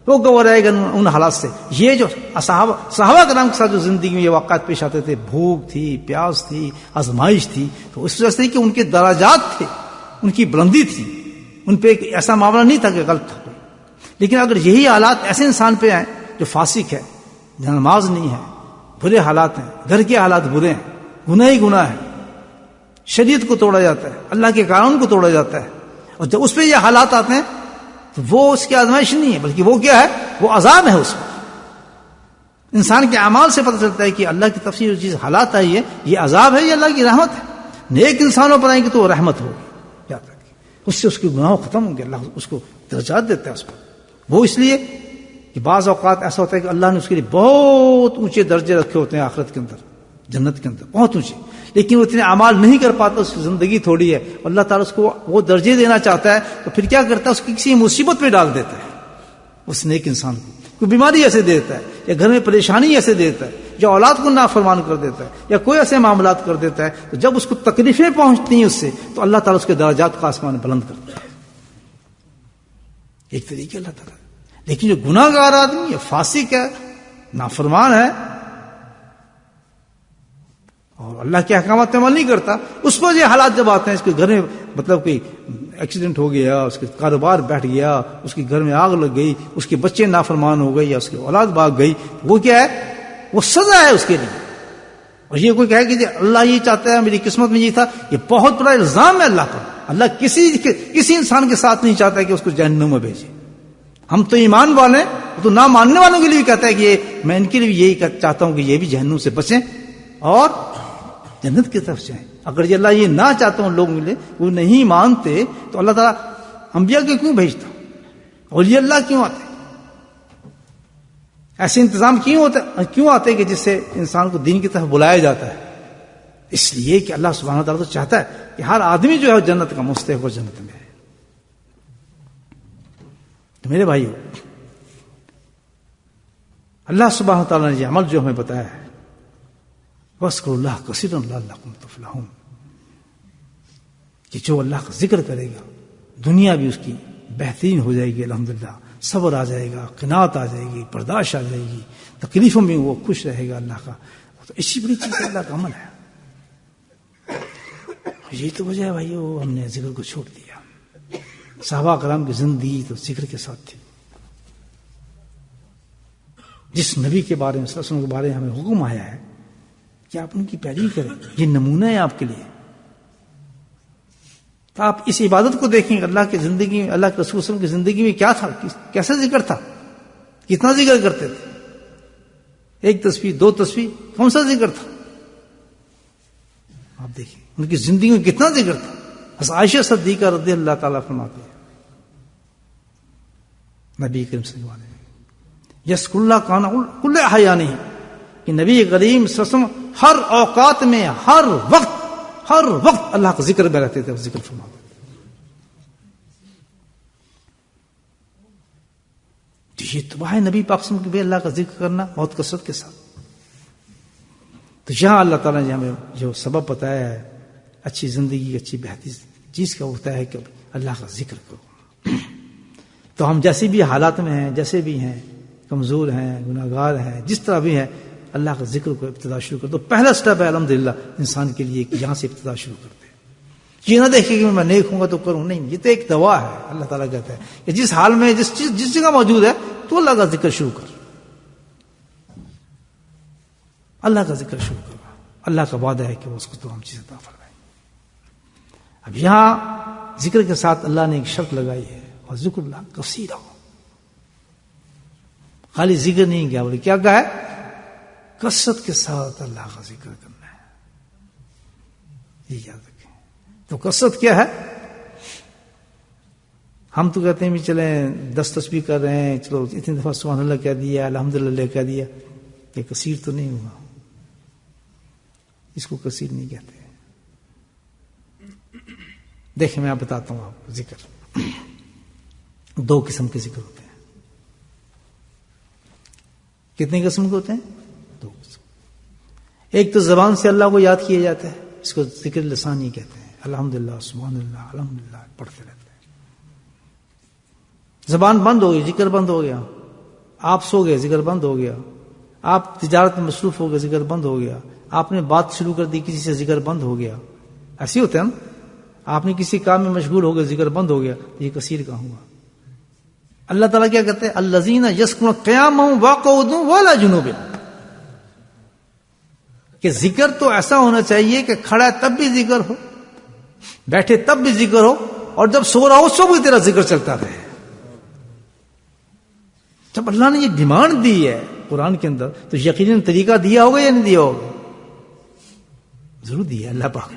وہ گواہ رہے گا ان حالات سے۔ یہ جو صحابہ کرام کے ساتھ جو زندگی میں یہ واقعات پیش آتے تھے، بھوک تھی، پیاس تھی، آزمائش تھی، تو اس وجہ سے کہ ان کے درجات تھے، ان کی بلندی تھی، ان پہ ایک ایسا معاملہ نہیں تھا کہ غلط تھا۔ لیکن اگر یہی حالات ایسے انسان پہ ہیں جو فاسق ہے، نماز نہیں ہے، برے حالات ہیں، گھر کے حالات برے ہیں، گناہ ہی گناہ ہے، شریعت کو توڑا جاتا ہے، اللہ کے قانون کو توڑا جاتا ہے، اور جب اس پہ یہ حالات آتے ہیں تو وہ اس کی آزمائش نہیں ہے، بلکہ وہ کیا ہے؟ وہ عذاب ہے۔ اس میں انسان کے اعمال سے پتہ چلتا ہے کہ اللہ کی طرف سے جو چیز حالات آئی ہے یہ عذاب ہے یا اللہ کی رحمت ہے۔ نیک انسانوں پر آئیں گے تو وہ رحمت ہوگی، یاد رکھیں، اس سے اس کے گناہ ختم ہوں گے، اللہ اس کو درجات دیتا ہے اس پر۔ وہ اس لیے کہ بعض اوقات ایسا ہوتا ہے کہ اللہ نے اس کے لیے بہت اونچے درجے رکھے ہوتے ہیں آخرت کے اندر، جنت کے اندر بہت اونچے، لیکن وہ اتنے اعمال نہیں کر پاتا، اس کی زندگی تھوڑی ہے، اللہ تعالیٰ اس کو وہ درجے دینا چاہتا ہے تو پھر کیا کرتا ہے؟ اس کی کسی مصیبت میں ڈال دیتا ہے اس نیک انسان کو، کوئی بیماری ایسے دے دیتا ہے، یا گھر میں پریشانی ایسے دے دیتا ہے، یا اولاد کو نافرمان کر دیتا ہے، یا کوئی ایسے معاملات کر دیتا ہے، تو جب اس کو تکلیفیں پہنچتی ہیں اس سے تو اللہ تعالیٰ اس کے درجات کا آسمان بلند کرتا ہے، ایک طریقے اللہ تعالیٰ۔ لیکن جو گناہ گار آدمی، یہ فاسق ہے، نافرمان ہے اور اللہ کے احکامات پہ عمل نہیں کرتا، اس پر یہ حالات جب آتے ہیں، اس کے گھر میں مطلب کوئی ایکسیڈنٹ ہو گیا، اس کے کاروبار بیٹھ گیا، اس کے گھر میں آگ لگ گئی، اس کے بچے نافرمان ہو گئے، یا اس کی اولاد بھاگ گئی، وہ کیا ہے؟ وہ سزا ہے اس کے لیے۔ اور یہ کوئی کہے کہ اللہ یہ چاہتا ہے، میری قسمت میں یہ تھا، یہ بہت بڑا الزام ہے اللہ پر۔ اللہ کسی انسان کے ساتھ نہیں چاہتا کہ اس کو جہنم میں بھیجے۔ ہم تو ایمان والے، تو نہ ماننے والوں کے لیے بھی کہتا ہے کہ میں ان کے لیے یہی چاہتا ہوں کہ یہ بھی جہنم سے بچیں اور جنت کی طرف جائیں۔ اگر یہ اللہ یہ نہ چاہتا ہوں لوگ ملے، وہ نہیں مانتے، تو اللہ تعالیٰ انبیاء کے کیوں بھیجتا؟ اولیاء اللہ کیوں آتے؟ ایسے انتظام کیوں آتے کہ جس سے انسان کو دین کی طرف بلایا جاتا ہے؟ اس لیے کہ اللہ سبحانہ وتعالیٰ تو چاہتا ہے کہ ہر آدمی جو ہے جنت کا مستحق ہو، جنت میں ہے۔ تو میرے بھائیو، اللہ سبحانہ وتعالیٰ نے یہ عمل جو ہمیں بتایا ہے، وَاذْكُرُوا اللَّهَ كَثِيرًا لَعَلَّكُمْ تُفْلِحُونَ، کہ جو اللہ کا ذکر کرے گا دنیا بھی اس کی بہترین ہو جائے گی الحمدللہ، صبر آ جائے گا، قناعت آ جائے گی، برداشت آ جائے گی، تکلیفوں میں وہ خوش رہے گا اللہ کا. تو ایسی بڑی چیز اللہ کا عمل ہے. یہی تو وجہ ہے بھائیو ہم نے ذکر کو چھوڑ دیا. صحابہ کرام کی زندگی تو ذکر کے ساتھ تھی. جس نبی کے بارے میں صلی اللہ علیہ وسلم کے بارے میں ہمیں حکم آیا ہے کہ آپ ان کی پیروی کریں، یہ نمونہ ہے آپ کے لیے. تو آپ اس عبادت کو دیکھیں کہ اللہ کی زندگی میں، اللہ کے رسول صلی اللہ علیہ وسلم کی زندگی میں کیا تھا، کیسا ذکر تھا، کتنا ذکر کرتے تھے. ایک تسبیح، 2 تسبیح، کون سا ذکر تھا؟ آپ دیکھیں ان کی زندگی میں کتنا ذکر تھا. بس عائشہ صدیقہ رضی اللہ تعالیٰ فرماتے ہیں نبی کریم صلی اللہ علیہ وسلم یس اللہ کانا کل احیانہ، کہ نبی کریم صلی اللہ علیہ وسلم ہر اوقات میں، ہر وقت اللہ کا ذکر میں رہتے تھے. ذکر فرماتے یہ تو ہے نبی پاک صلی اللہ علیہ وسلم کے اللہ کا ذکر کرنا بہت کثرت کے ساتھ. تو یہاں اللہ تعالیٰ نے ہمیں جو سبب بتایا ہے اچھی زندگی، اچھی بہترین چیز کا ہوتا ہے کہ اللہ کا ذکر کرو. تو ہم جیسے بھی حالات میں ہیں، جیسے بھی ہیں، کمزور ہیں، گناہگار ہیں، جس طرح بھی ہیں، اللہ کا ذکر کو ابتدا شروع کر دو. پہلا سٹیپ ہے الحمدللہ انسان کے لیے کہ یہاں سے ابتدا شروع کرتے ہیں. یہ نہ دیکھیں کہ میں نیک ہوں گا تو کروں، نہیں، یہ تو ایک دوا ہے. اللہ تعالیٰ کہتا ہے کہ جس حال میں جس جگہ موجود ہے تو اللہ کا ذکر شروع کر، اللہ کا ذکر شروع کر. اللہ کا وعدہ ہے کہ وہ اس کو تمام چیزیں عطا فرمائے. اب یہاں ذکر کے ساتھ اللہ نے ایک شرط لگائی ہے، اور ذکر اللہ کثیرا، خالی ذکر نہیں کیا، بولے کیا کہا ہے؟ کثرت کے ساتھ اللہ کا ذکر کرنا ہے. یہ یاد رکھیں. تو کثرت کیا ہے؟ ہم تو کہتے ہیں بھی چلیں 10 تسبیح کر رہے ہیں، چلو اتنی دفعہ سبحان اللہ کہہ دیا، الحمدللہ کہہ دیا، یہ کثیر تو نہیں ہوا. اس کو کثیر نہیں کہتے. دیکھیں میں آپ بتاتا ہوں آپ کو. ذکر 2 قسم کے ذکر ہوتے ہیں. کتنے قسم کے ہوتے ہیں؟ 2 قسم. ایک تو زبان سے اللہ کو یاد کیا جاتا ہے، اس کو ذکر لسانی کہتے ہیں. الحمدللہ، سبحان اللہ، الحمدللہ پڑھتے رہتے ہیں. زبان بند ہو گئی، ذکر بند ہو گیا. آپ سو گئے، ذکر بند ہو گیا. آپ تجارت میں مصروف ہو گئے، ذکر بند ہو گیا. آپ نے بات شروع کر دی، کسی سے ذکر بند ہو گیا. ایسے ہوتے ہیں نا. آپ نے کسی کام میں مشغول ہو گئے، ذکر بند ہو گیا، یہ کثیر کا ہوا. اللہ تعالیٰ کیا کہتے ہیں؟ الذین یذکرون قیاما وقعودا وعلی جنوبہم، کہ ذکر تو ایسا ہونا چاہیے کہ کھڑا ہے تب بھی ذکر ہو، بیٹھے تب بھی ذکر ہو، اور جب سو رہا ہو سو بھی تیرا ذکر چلتا رہے. جب اللہ نے یہ ڈیمانڈ دی ہے قرآن کے اندر تو یقیناً طریقہ دیا ہوگا یا نہیں دیا ہوگا؟ ضرور دیا ہے اللہ پاک.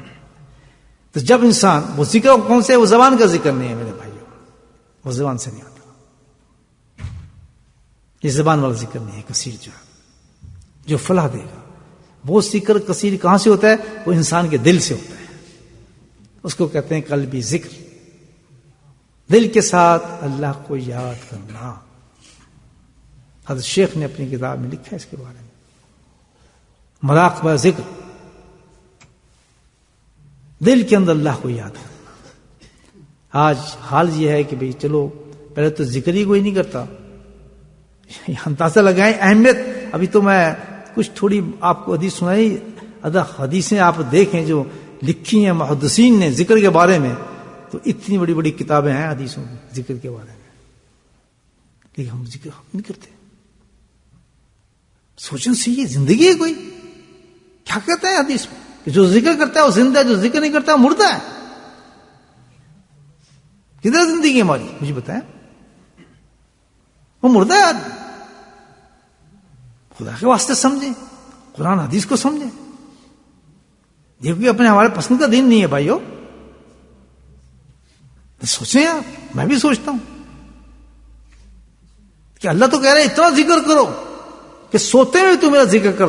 تو جب انسان وہ ذکر کون سے، وہ زبان کا ذکر نہیں ہے میرے بھائیوں، وہ زبان سے نہیں آتا. یہ زبان والا ذکر نہیں ہے کثیر، جو فلاح دے گا. وہ ذکر کثیر کہاں سے ہوتا ہے؟ وہ انسان کے دل سے ہوتا ہے. اس کو کہتے ہیں قلبی ذکر. دل کے ساتھ اللہ کو یاد کرنا. حضرت شیخ نے اپنی کتاب میں لکھا ہے اس کے بارے میں، مراقبہ ذکر. دل کے اندر اللہ کو یاد کرنا. آج حال یہ ہے کہ بھئی چلو پہلے تو ذکر ہی کوئی نہیں کرتا. اندازہ لگائیں اہمیت. ابھی تو میں کچھ تھوڑی آپ کو حدیث سنائی، حدیثیں آپ دیکھیں جو لکھی ہیں محدثین نے ذکر کے بارے میں، تو اتنی بڑی بڑی کتابیں ہیں حدیثوں کی ذکر کے بارے میں، لیکن ہم ذکر نہیں کرتے. سوچنا چاہیے زندگی ہے کوئی. کیا کہتا ہے حدیث میں کہ جو ذکر کرتا ہے وہ زندہ ہے، جو ذکر نہیں کرتا ہے وہ مردہ ہے. کدھر زندگی ہماری؟ مجھے بتائیں. وہ مردہ ہے آدمی. خدا کے واسطے سمجھیں، قرآن حدیث کو سمجھیں. دیکھو اپنے ہمارے پسند کا دین نہیں ہے بھائیو. سوچیں آپ، میں بھی سوچتا ہوں کہ اللہ تو کہہ رہے اتنا ذکر کرو کہ سوتے میں تو میرا ذکر کر.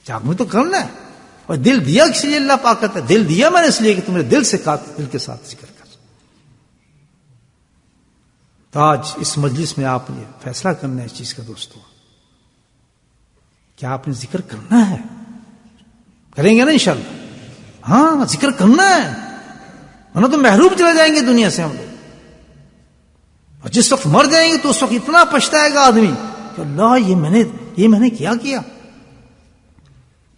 جاگ میں تو کرنا ہے. اور دل دیا کسی لیے؟ اللہ پاک کہتا ہے دل دیا میں نے اس لیے کہ تم میرے دل کے ساتھ ذکر کر. تو آج اس مجلس میں آپ نے فیصلہ کرنا ہے اس چیز کا دوستو، کیا آپ نے ذکر کرنا ہے؟ کریں گے نا انشاءاللہ؟ ہاں ذکر کرنا ہے، ورنہ تو محروم چلے جائیں گے دنیا سے ہم لوگ. اور جس وقت مر جائیں گے تو اس وقت اتنا پچھتائے گا آدمی کہ اللہ یہ میں نے کیا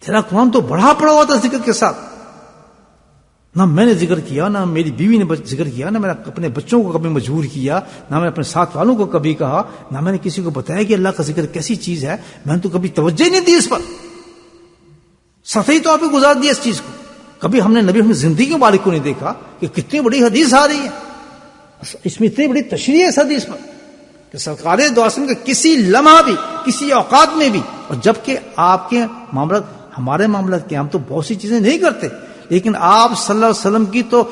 تیرا قرآن تو بڑھا پڑا ہوا تھا ذکر کے ساتھ، نہ میں نے ذکر کیا، نہ میری بیوی نے ذکر کیا، نہ میں نے اپنے بچوں کو کبھی مجبور کیا، نہ میں نے اپنے ساتھ والوں کو کبھی کہا، نہ میں نے کسی کو بتایا کہ اللہ کا ذکر کیسی چیز ہے، میں نے تو کبھی توجہ نہیں دی اس پر، سطحی طور پہ گزار دیا اس چیز کو. کبھی ہم نے نبی اپنی زندگی مبارک کو نہیں دیکھا کہ کتنی بڑی حدیث آ رہی ہے، اس میں اتنی بڑی تشریح ہے اس حدیث پر کہ سرکار دو عالم کے کسی لمحہ بھی، کسی اوقات میں بھی، اور جبکہ آپ کے معاملات ہمارے معاملات کے ہم تو بہت سی چیزیں نہیں کرتے، لیکن آپ صلی اللہ علیہ وسلم کی تو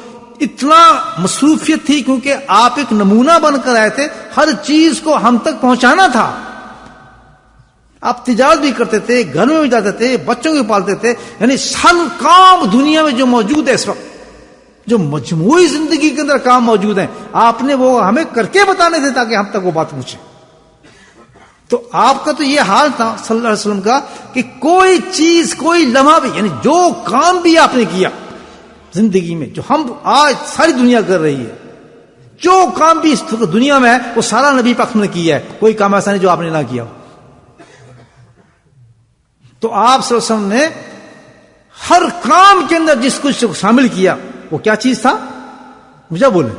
اتنا مصروفیت تھی کیونکہ آپ ایک نمونہ بن کر آئے تھے، ہر چیز کو ہم تک پہنچانا تھا. آپ تجارت بھی کرتے تھے، گھر میں بھی جاتے تھے، بچوں کو پالتے تھے، یعنی ہر کام دنیا میں جو موجود ہے اس وقت، جو مجموعی زندگی کے اندر کام موجود ہیں، آپ نے وہ ہمیں کر کے بتانے تھے تاکہ ہم تک وہ بات پہنچے. تو آپ کا تو یہ حال تھا صلی اللہ علیہ وسلم کا کہ کوئی چیز، کوئی لمحہ بھی، یعنی جو کام بھی آپ نے کیا زندگی میں، جو ہم آج ساری دنیا کر رہی ہے، جو کام بھی اس دنیا میں ہے وہ سارا نبی پاک نے کیا ہے، کوئی کام ایسا نہیں جو آپ نے نہ کیا. تو آپ صلی اللہ علیہ وسلم نے ہر کام کے اندر جس کچھ کو شامل کیا وہ کیا چیز تھا؟ مجھے بولیں،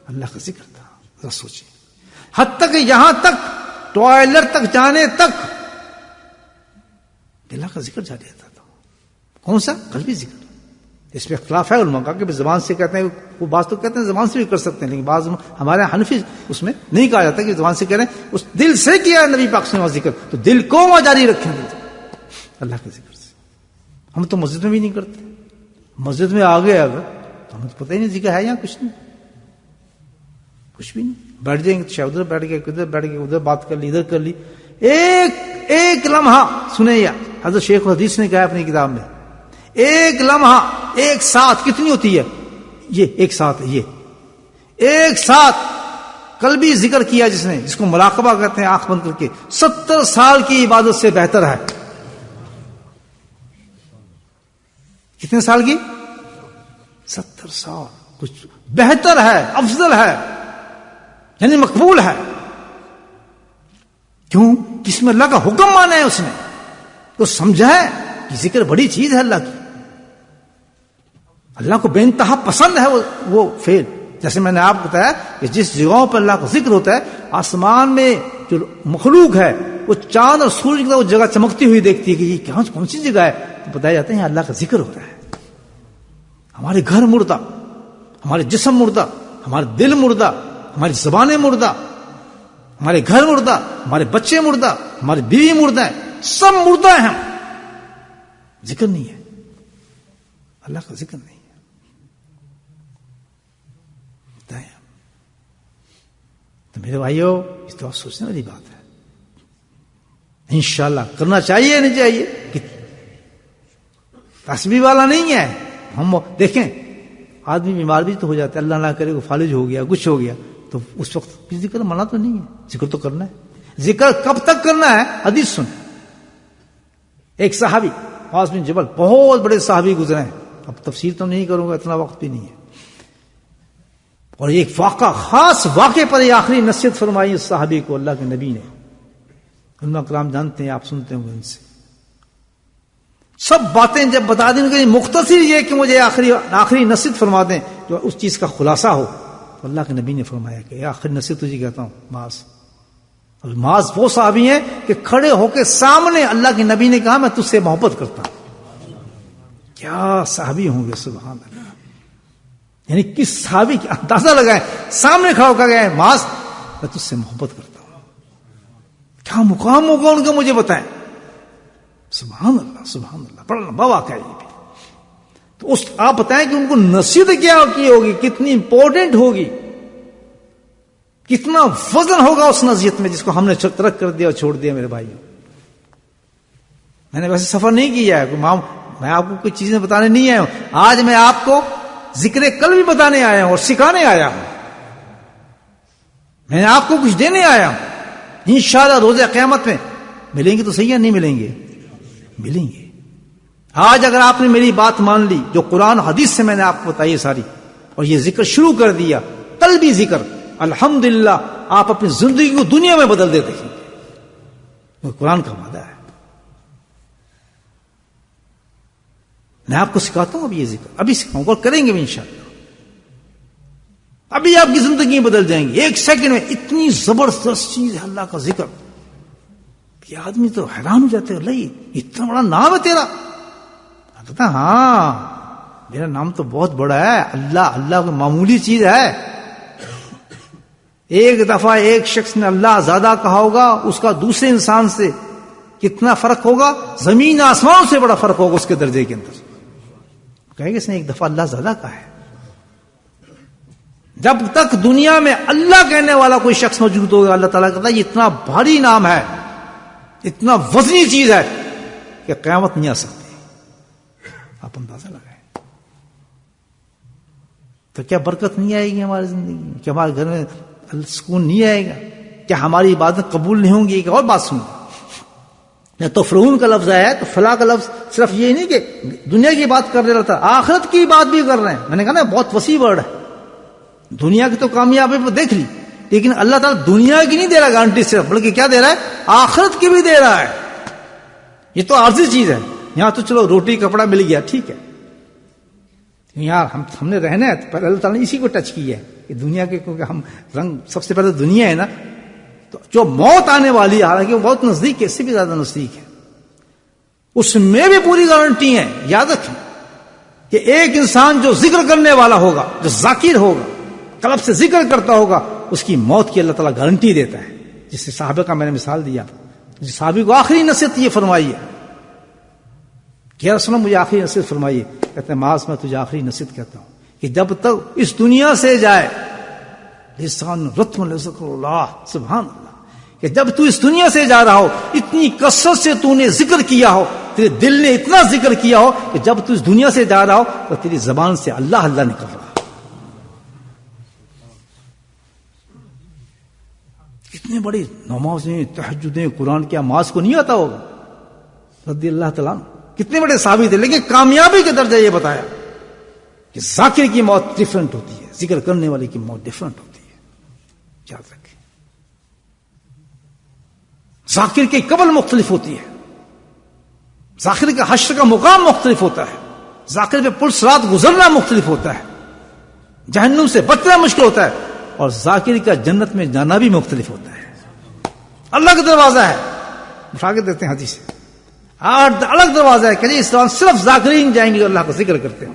اللہ کا ذکر تھا. ذرا سوچیں، حتیٰ کہ یہاں تک ٹوائلٹ تک جانے تک اللہ کا ذکر جاری رہتا تھا. کون سا؟ قلبی ذکر. اس میں اختلاف ہے علماء کا کہ زبان سے کہتے ہیں، وہ بعض تو کہتے ہیں زبان سے بھی کر سکتے ہیں، لیکن بعض ہمارے حنفی اس میں نہیں کہا جاتا کہ زبان سے کہہ رہے ہیں، اس دل سے کیا نبی پاک نے ذکر، تو دل کو وہاں جاری رکھیں گے اللہ کے ذکر سے. ہم تو مسجد میں بھی نہیں کرتے، مسجد میں آ گئے اگر تو ہمیں تو پتہ ہی نہیں ذکر ہے یہاں کچھ نہیں، کچھ بھی نہیں. بیٹھ جائیں گے شاید ادھر بیٹھ گئے، ادھر بیٹھ گئے، ادھر بات کر لی، ادھر کر لی. ایک لمحہ سنیں، یا حضرت شیخ الحدیث نے کہا اپنی کتاب میں، ایک لمحہ، ایک ساتھ کتنی ہوتی ہے؟ یہ ایک ساتھ ہے، یہ ایک ساتھ قلبی ذکر کیا جس نے، جس کو مراقبہ کہتے ہیں آنکھ بند کر کے، 70 سال کی عبادت سے بہتر ہے. کتنے سال کی؟ 70 سال. کچھ بہتر ہے، افضل ہے، یعنی مقبول ہے. کیوں؟ کس میں اللہ کا حکم مانا ہے، اس نے تو سمجھا ہے کہ ذکر بڑی چیز ہے اللہ کی، اللہ کو بے انتہا پسند ہے وہ فعل. جیسے میں نے آپ کو بتایا کہ جس جگہوں پر اللہ کا ذکر ہوتا ہے، آسمان میں جو مخلوق ہے وہ چاند اور سورج کی وہ جگہ چمکتی ہوئی دیکھتی ہے کہ یہ کون سی جگہ ہے، تو بتایا جاتا ہے اللہ کا ذکر ہو رہا ہے. ہمارے گھر مردہ، ہمارے جسم مردہ، ہمارے دل مردہ، ہماری زبانیں مردہ، ہمارے گھر مردہ، ہمارے بچے مردہ، ہماری بیوی مردہ ہے، سب مردہ ہیں. ذکر نہیں ہے، اللہ کا ذکر نہیں ہے. تو میرے بھائیو، اس تو آپ سوچنے والی بات ہے. انشاءاللہ کرنا چاہیے نہیں چاہیے، کہ تسبیح والا نہیں ہے. ہم دیکھیں آدمی بیمار بھی تو ہو جاتا ہے، اللہ نہ کرے کو فالج ہو گیا، کچھ ہو گیا، تو اس وقت بھی ذکر منع تو نہیں ہے، ذکر تو کرنا ہے. ذکر کب تک کرنا ہے؟ حدیث سن. ایک صحابی معاذ بن جبل، بہت بڑے صحابی گزرے ہیں، اب تفسیر تو نہیں کروں گا، اتنا وقت بھی نہیں ہے. اور ایک واقعہ، خاص واقعے پر یہ آخری نصیحت فرمائی اس صحابی کو اللہ کے نبی نے. علماء کرام جانتے ہیں، آپ سنتے ہوں گے ان سے. سب باتیں جب بتا دیں گے، مختصر یہ کہ مجھے آخری نصیحت فرما دیں جو اس چیز کا خلاصہ ہو. تو اللہ کے نبی نے فرمایا کہ آخری نصیحت تجھے کہتا ہوں معاذ. اور معاذ وہ صحابی ہیں کہ کھڑے ہو کے سامنے اللہ کے نبی نے کہا میں تجھ سے محبت کرتا ہوں. کیا صحابی ہوں گے، سبحان اللہ. یعنی کس صحابی کی اندازہ لگائیں، سامنے کھڑا ہو کر گئے معاذ میں تجھ سے محبت کرتا ہوں. کیا مقام ہوگا ان کا، مجھے بتائیں. سبحان اللہ، سبحان اللہ، بڑا لمبا واقعہ یہ بھی. تو اس آپ بتائیں کہ ان کو نصیحت کیا کی ہوگی، کتنی امپورٹنٹ ہوگی، کتنا وزن ہوگا اس نصیحت میں جس کو ہم نے ترک کر دیا اور چھوڑ دیا. میرے بھائیوں، میں نے ویسے سفر نہیں کیا ہے، میں آپ کو کوئی چیزیں بتانے نہیں آیا ہوں. آج میں آپ کو ذکر قلب بتانے آیا ہوں اور سکھانے آیا ہوں. میں نے آپ کو کچھ دینے آیا ہوں. انشاءاللہ روز قیامت میں ملیں گے تو صحیح ہے، نہیں ملیں گے؟ ملیں گے. آج اگر آپ نے میری بات مان لی، جو قرآن حدیث سے میں نے آپ کو بتائی ساری، اور یہ ذکر شروع کر دیا، قلبی ذکر، الحمدللہ آپ اپنی زندگی کو دنیا میں بدل دیتے ہیں. وہ قرآن کا وعدہ ہے. میں آپ کو سکھاتا ہوں ابھی یہ ذکر، ابھی سکھاؤں گا اور کریں گے بھی انشاءاللہ. ابھی آپ کی زندگی بدل جائیں گی ایک سیکنڈ میں. اتنی زبردست چیز ہے اللہ کا ذکر کہ آدمی تو حیران ہو جاتے ہیں. اللہ اتنا بڑا نام ہے تیرا. کہتا ہاں میرا نام تو بہت بڑا ہے. اللہ کو معمولی چیز ہے. ایک دفعہ ایک شخص نے اللہ زیادہ کہا ہوگا، اس کا دوسرے انسان سے کتنا فرق ہوگا؟ زمین آسمان سے بڑا فرق ہوگا اس کے درجے کے اندر. کہے گا اس نے ایک دفعہ اللہ زیادہ کہا ہے. جب تک دنیا میں اللہ کہنے والا کوئی شخص موجود ہوگا، اللہ تعالیٰ کہتا ہے یہ اتنا بھاری نام ہے، اتنا وزنی چیز ہے کہ قیامت نہیں آ سکتی. آپ اندازہ لگائیں تو کیا برکت نہیں آئے گی ہماری زندگی میں؟ کیا ہمارے گھر میں سکون نہیں آئے گا؟ کیا ہماری عبادت قبول نہیں ہوں گی؟ ایک اور بات سنو، تو فرعون کا لفظ آیا ہے تو فلاں کا لفظ صرف یہ نہیں کہ دنیا کی بات کر رہا تھا، آخرت کی بات بھی کر رہے ہیں. میں نے کہا نا بہت وسیع ورڈ ہے. دنیا کی تو کامیابی پہ دیکھ لی، لیکن اللہ تعالیٰ دنیا کی نہیں دے رہا گارنٹی صرف، بلکہ کیا دے رہا ہے؟ آخرت کی بھی دے رہا ہے. یہ تو عارضی چیز ہے. یہاں تو چلو روٹی کپڑا مل گیا ٹھیک ہے، یار ہم نے رہنا ہے تو اللہ تعالیٰ نے اسی کو ٹچ کیا ہے کہ دنیا کے، کیونکہ ہم رنگ سب سے پہلے دنیا ہے نا، تو جو موت آنے والی ہے حالانکہ وہ بہت نزدیک ہے، اس سے بھی زیادہ نزدیک ہے، اس میں بھی پوری گارنٹی ہے. یاد رکھیں کہ ایک انسان جو ذکر کرنے والا ہوگا، جو ذاکر ہوگا، قلب سے ذکر کرتا ہوگا، اس کی موت کی اللہ تعالیٰ گارنٹی دیتا ہے. جس سے صحابہ کا میں نے مثال دیا، جس صحابی کو آخری نصیحت یہ فرمائی ہے کہ یا رسول اللہ مجھے آخری نصیحت فرمائیے. کہتے ہیں معاذ میں تجھے آخری نصیحت کہتا ہوں کہ جب تک اس دنیا سے جائے لسان رتم لذکر اللہ، سبحان اللہ، کہ جب تو اس دنیا سے جا رہا ہو اتنی کثرت سے تو نے ذکر کیا ہو، تیرے دل نے اتنا ذکر کیا ہو کہ جب تو اس دنیا سے جا رہا ہو تو تیری زبان سے اللہ اللہ نکل رہا. کتنے بڑی نمازیں، تہجدیں، قرآن کیا معاذ کو نہیں آتا ہوگا رضی اللہ تعالیٰ عنہ. کتنے بڑے صحابی تھے، لیکن کامیابی کے درجہ یہ بتایا کہ ذاکر کی موت ڈیفرنٹ ہوتی ہے، ذکر کرنے والے کی موت ڈیفرنٹ ہوتی ہے. یاد رکھیں ذاکر کی قبر مختلف ہوتی ہے، ذاکر کا حشر کا مقام مختلف ہوتا ہے، ذاکر پہ پل صراط گزرنا مختلف ہوتا ہے، جہنم سے بچنا مشکل ہوتا ہے، اور ذاکر کا جنت میں جانا بھی مختلف ہوتا ہے. اللہ کا دروازہ ہے، اٹھا کے دیتے ہیں حدیث سے، الگ دروازہ ہے کہ اس دوران صرف ذاکرین جائیں گے جو اللہ کا ذکر کرتے ہیں.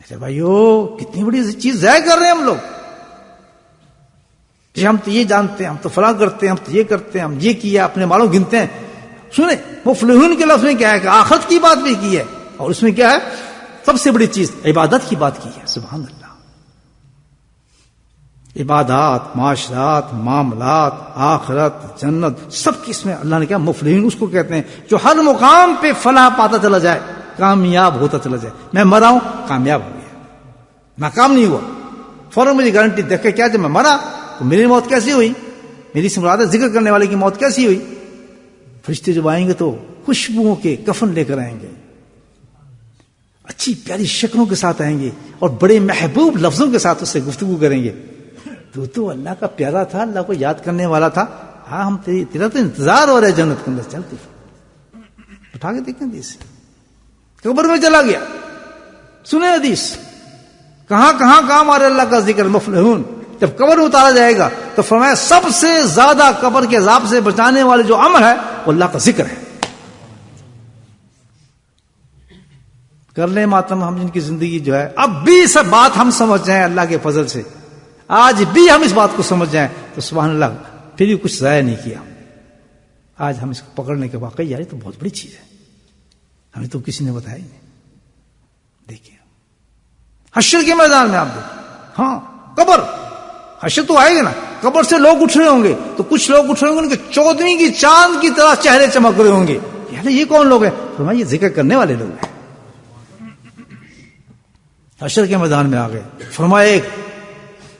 میرے بھائیو کتنی بڑی چیز ضائع کر رہے ہیں ہم لوگ. ہم تو یہ جانتے ہیں، ہم تو فلاں کرتے ہیں، ہم تو یہ کرتے ہیں، ہم یہ کیا، اپنے مالوں گنتے ہیں. سنیں مفلحون کے لفظ میں کیا ہے کہ آخرت کی بات بھی کی ہے، اور اس میں کیا ہے سب سے بڑی چیز عبادت کی بات کی ہے. سبحان اللہ. عبادات، معاشرات، معاملات، آخرت، جنت، سب کی اس میں اللہ نے کیا مفلحین اس کو کہتے ہیں جو ہر مقام پہ فلاح پاتا چلا جائے، کامیاب ہوتا چلا جائے. میں مرا ہوں کامیاب ہو گیا، ناکام نہیں ہوا. فوراً مجھے گارنٹی دیکھ کے کیا جب میں مرا تو میری موت کیسی ہوئی، میری سے مراد ذکر کرنے والے کی موت کیسی ہوئی. فرشتے جب آئیں گے تو خوشبوؤں کے کفن لے کر آئیں گے، اچھی پیاری شکلوں کے ساتھ آئیں گے، اور بڑے محبوب لفظوں کے ساتھ اس سے گفتگو کریں گے. تو اللہ کا پیارا تھا، اللہ کو یاد کرنے والا تھا. ہاں ہم تیرا تو انتظار ہو رہا ہے جنت کے اندر، چلتے اٹھا کے دیکھیں حدیث. قبر میں چلا گیا، سنیں حدیث کہاں کہاں کام آ رہا اللہ کا ذکر. مفلحون جب قبر میں اتارا جائے گا تو فرمایا سب سے زیادہ قبر کے عذاب سے بچانے والے جو عمل ہے وہ اللہ کا ذکر ہے. کر لیں ماتم ہم جن کی زندگی جو ہے اب بھی سب بات ہم سمجھ جائیں اللہ کے فضل سے، آج بھی ہم اس بات کو سمجھ جائیں تو سبحان اللہ پھر بھی کچھ ضائع نہیں کیا. آج ہم اس کو پکڑنے کے واقعی یار تو بہت بڑی چیز ہے، ہمیں تو کسی نے بتایا ہی نہیں. دیکھیے حشر کے میدان میں آپ دیکھیں، ہاں قبر حشر تو آئے گا نا، قبر سے لوگ اٹھ رہے ہوں گے تو کچھ لوگ اٹھ رہے ہوں گے ان کے 14ویں کی چاند کی طرح چہرے چمک رہے ہوں گے. یار یہ کون لوگ ہیں؟ فرمایا یہ ذکر کرنے والے لوگ ہیں. حشر کے میدان میں آ گئے. فرمایا ایک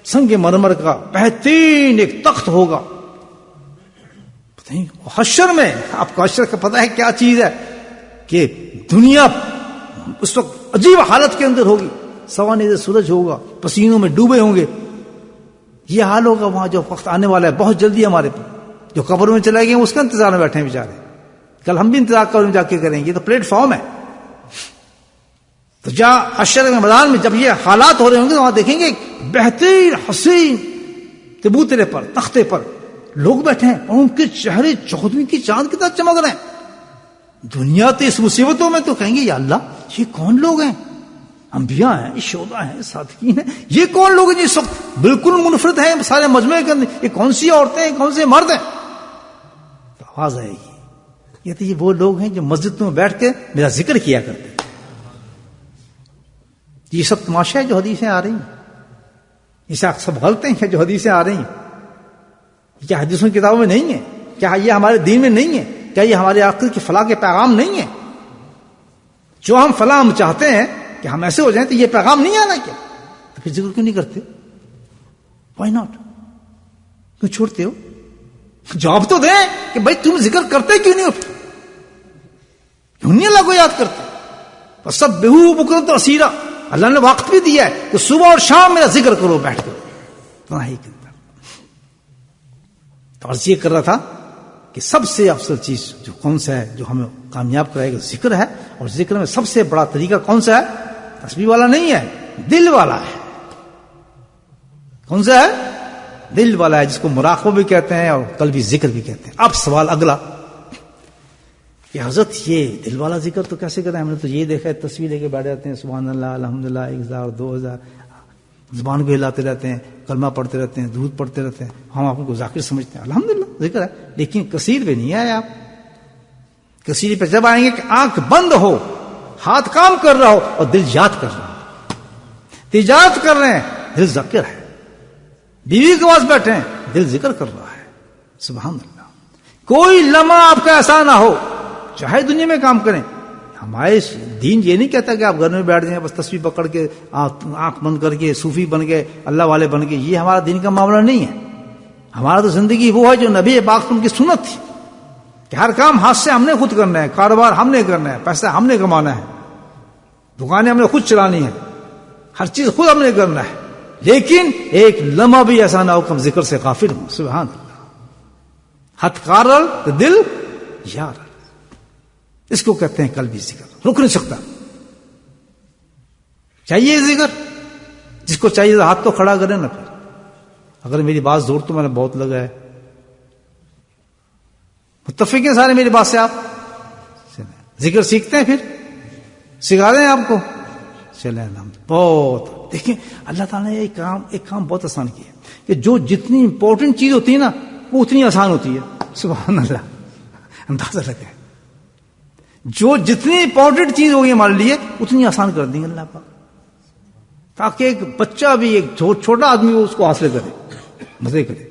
سنگ مرمر کا بہترین ایک تخت ہوگا. حشر میں آپ کو حشر کا پتہ ہے کیا چیز ہے کہ دنیا اس وقت عجیب حالت کے اندر ہوگی. سوانے سے سورج ہوگا, پسینوں میں ڈوبے ہوں گے. یہ حال ہوگا وہاں جو وقت آنے والا ہے بہت جلدی ہمارے پر. جو قبر میں چلے گئے اس کا انتظار میں بیٹھے ہیں بیچارے. کل ہم بھی انتظار قبر میں جا کے کریں گے, تو پلیٹ فارم ہے. تو جہاں حشر کے میدان میں جب یہ حالات ہو رہے ہوں گے تو وہاں دیکھیں گے بہترین حسین چبوترے پر, تختے پر لوگ بیٹھے ہیں اور ان کے چہرے چودھویں کی چاند کی طرح چمک رہے ہیں. دنیا تو اس مصیبتوں میں تو کہیں گے یا اللہ یہ کون لوگ ہیں؟ انبیاء ہیں, شہداء ہیں, صادقین ہیں, یہ کون لوگ ہیں جس وقت بالکل منفرد ہیں سارے مجموعے کے اندر؟ یہ کون سی عورتیں ہیں, کون سے مرد ہیں؟ تو آواز آئے گی, یہ تو یہ وہ لوگ ہیں جو مسجد میں بیٹھ کے میرا ذکر کیا کرتے ہیں. یہ سب تماشا ہے جو حدیثیں آ رہی ہیں, یہ سب غلطیں ہیں جو حدیثیں آ رہی ہیں. کیا حدیثوں کی کتابوں میں نہیں ہے؟ کیا یہ ہمارے دین میں نہیں ہے؟ کیا یہ ہمارے عقل کی فلاح کے پیغام نہیں ہے؟ جو ہم فلاح ہم چاہتے ہیں کہ ہم ایسے ہو جائیں تو یہ پیغام نہیں آنا کیا؟ تو پھر ذکر کیوں نہیں کرتے؟ Why not? کیوں چھوڑتے ہو؟ جواب تو دیں کہ بھائی تم ذکر کرتے کیوں نہیں ہو؟ کیوں نہیں اللہ کو یاد کرتے؟ سب بہو بکر تو اسیرا, اللہ نے وقت بھی دیا ہے کہ صبح اور شام میرا ذکر کرو بیٹھ کر. تو عرض یہ کر رہا تھا کہ سب سے افضل چیز جو کون سا ہے جو ہمیں کامیاب کرائے گا ذکر ہے. اور ذکر میں سب سے بڑا طریقہ کون سا ہے؟ تسبیح والا نہیں ہے, دل والا ہے. کون سا ہے؟ دل والا ہے, جس کو مراقبہ بھی کہتے ہیں اور قلبی ذکر بھی کہتے ہیں. اب سوال اگلا کہ حضرت یہ دل والا ذکر تو کیسے کریں؟ ہم نے تو یہ دیکھا ہے تصویر لے کے بیٹھ جاتے ہیں, سبحان اللہ الحمدللہ 1000 2000 زبان کو ہلاتے رہتے ہیں, کلمہ پڑھتے رہتے ہیں, درود پڑھتے رہتے ہیں. ہم آپ کو ذاکر سمجھتے ہیں, الحمدللہ ذکر ہے, لیکن کثیر پہ نہیں آئے آپ. کثیر پہ جب آئیں گے کہ آنکھ بند ہو, ہاتھ کام کر رہا ہو اور دل یاد کر رہا ہو. تجارت کر رہے ہیں, دل ذکر ہے. بیوی کے پاس بیٹھے ہیں, دل ذکر کر رہا ہے. سبحان اللہ. کوئی لمحہ آپ کا ایسا نہ ہو, چاہے دنیا میں کام کریں. ہمارے دین یہ نہیں کہتا کہ آپ گھر میں بیٹھ جائیں بس تسبیح پکڑ کے آنکھ بند کر کے صوفی بن گئے, اللہ والے بن گئے. یہ ہمارا دین کا معاملہ نہیں ہے. ہمارا تو زندگی وہ ہے جو نبی پاک کی سنت تھی کہ ہر کام ہاتھ سے ہم نے خود کرنا ہے, کاروبار ہم نے کرنا ہے, پیسہ ہم نے کمانا ہے, دکانیں ہم نے خود چلانی ہے, ہر چیز خود ہم نے کرنا ہے. لیکن ایک لمحہ بھی ایسا نہ ہو کہ ہم ذکر سے غافل ہوں. سبحان اللہ. ہاتھ کارل تو دل یار, اس کو کہتے ہیں قلبی ذکر. رک نہیں سکتا. چاہیے ذکر, جس کو چاہیے ہاتھ تو کھڑا کرے نا. پھر اگر میری بات زور تو میں نے بہت لگا ہے, متفق ہیں سارے میری بات سے. آپ ذکر سیکھتے ہیں, پھر سکھا دیں آپ کو. چلیں بہت دیکھیں اللہ تعالیٰ نے ایک کام بہت آسان کیا کہ جو جتنی امپورٹنٹ چیز ہوتی ہے نا وہ اتنی آسان ہوتی ہے. سبحان اللہ. اندازہ لگے جو جتنی امپورٹنٹ چیز ہوگی ہمارے لیے اتنی آسان کر دیں گے اللہ پاک, تاکہ ایک بچہ بھی, ایک چھوٹا آدمی وہ اس کو حاصل کرے, مزے کرے.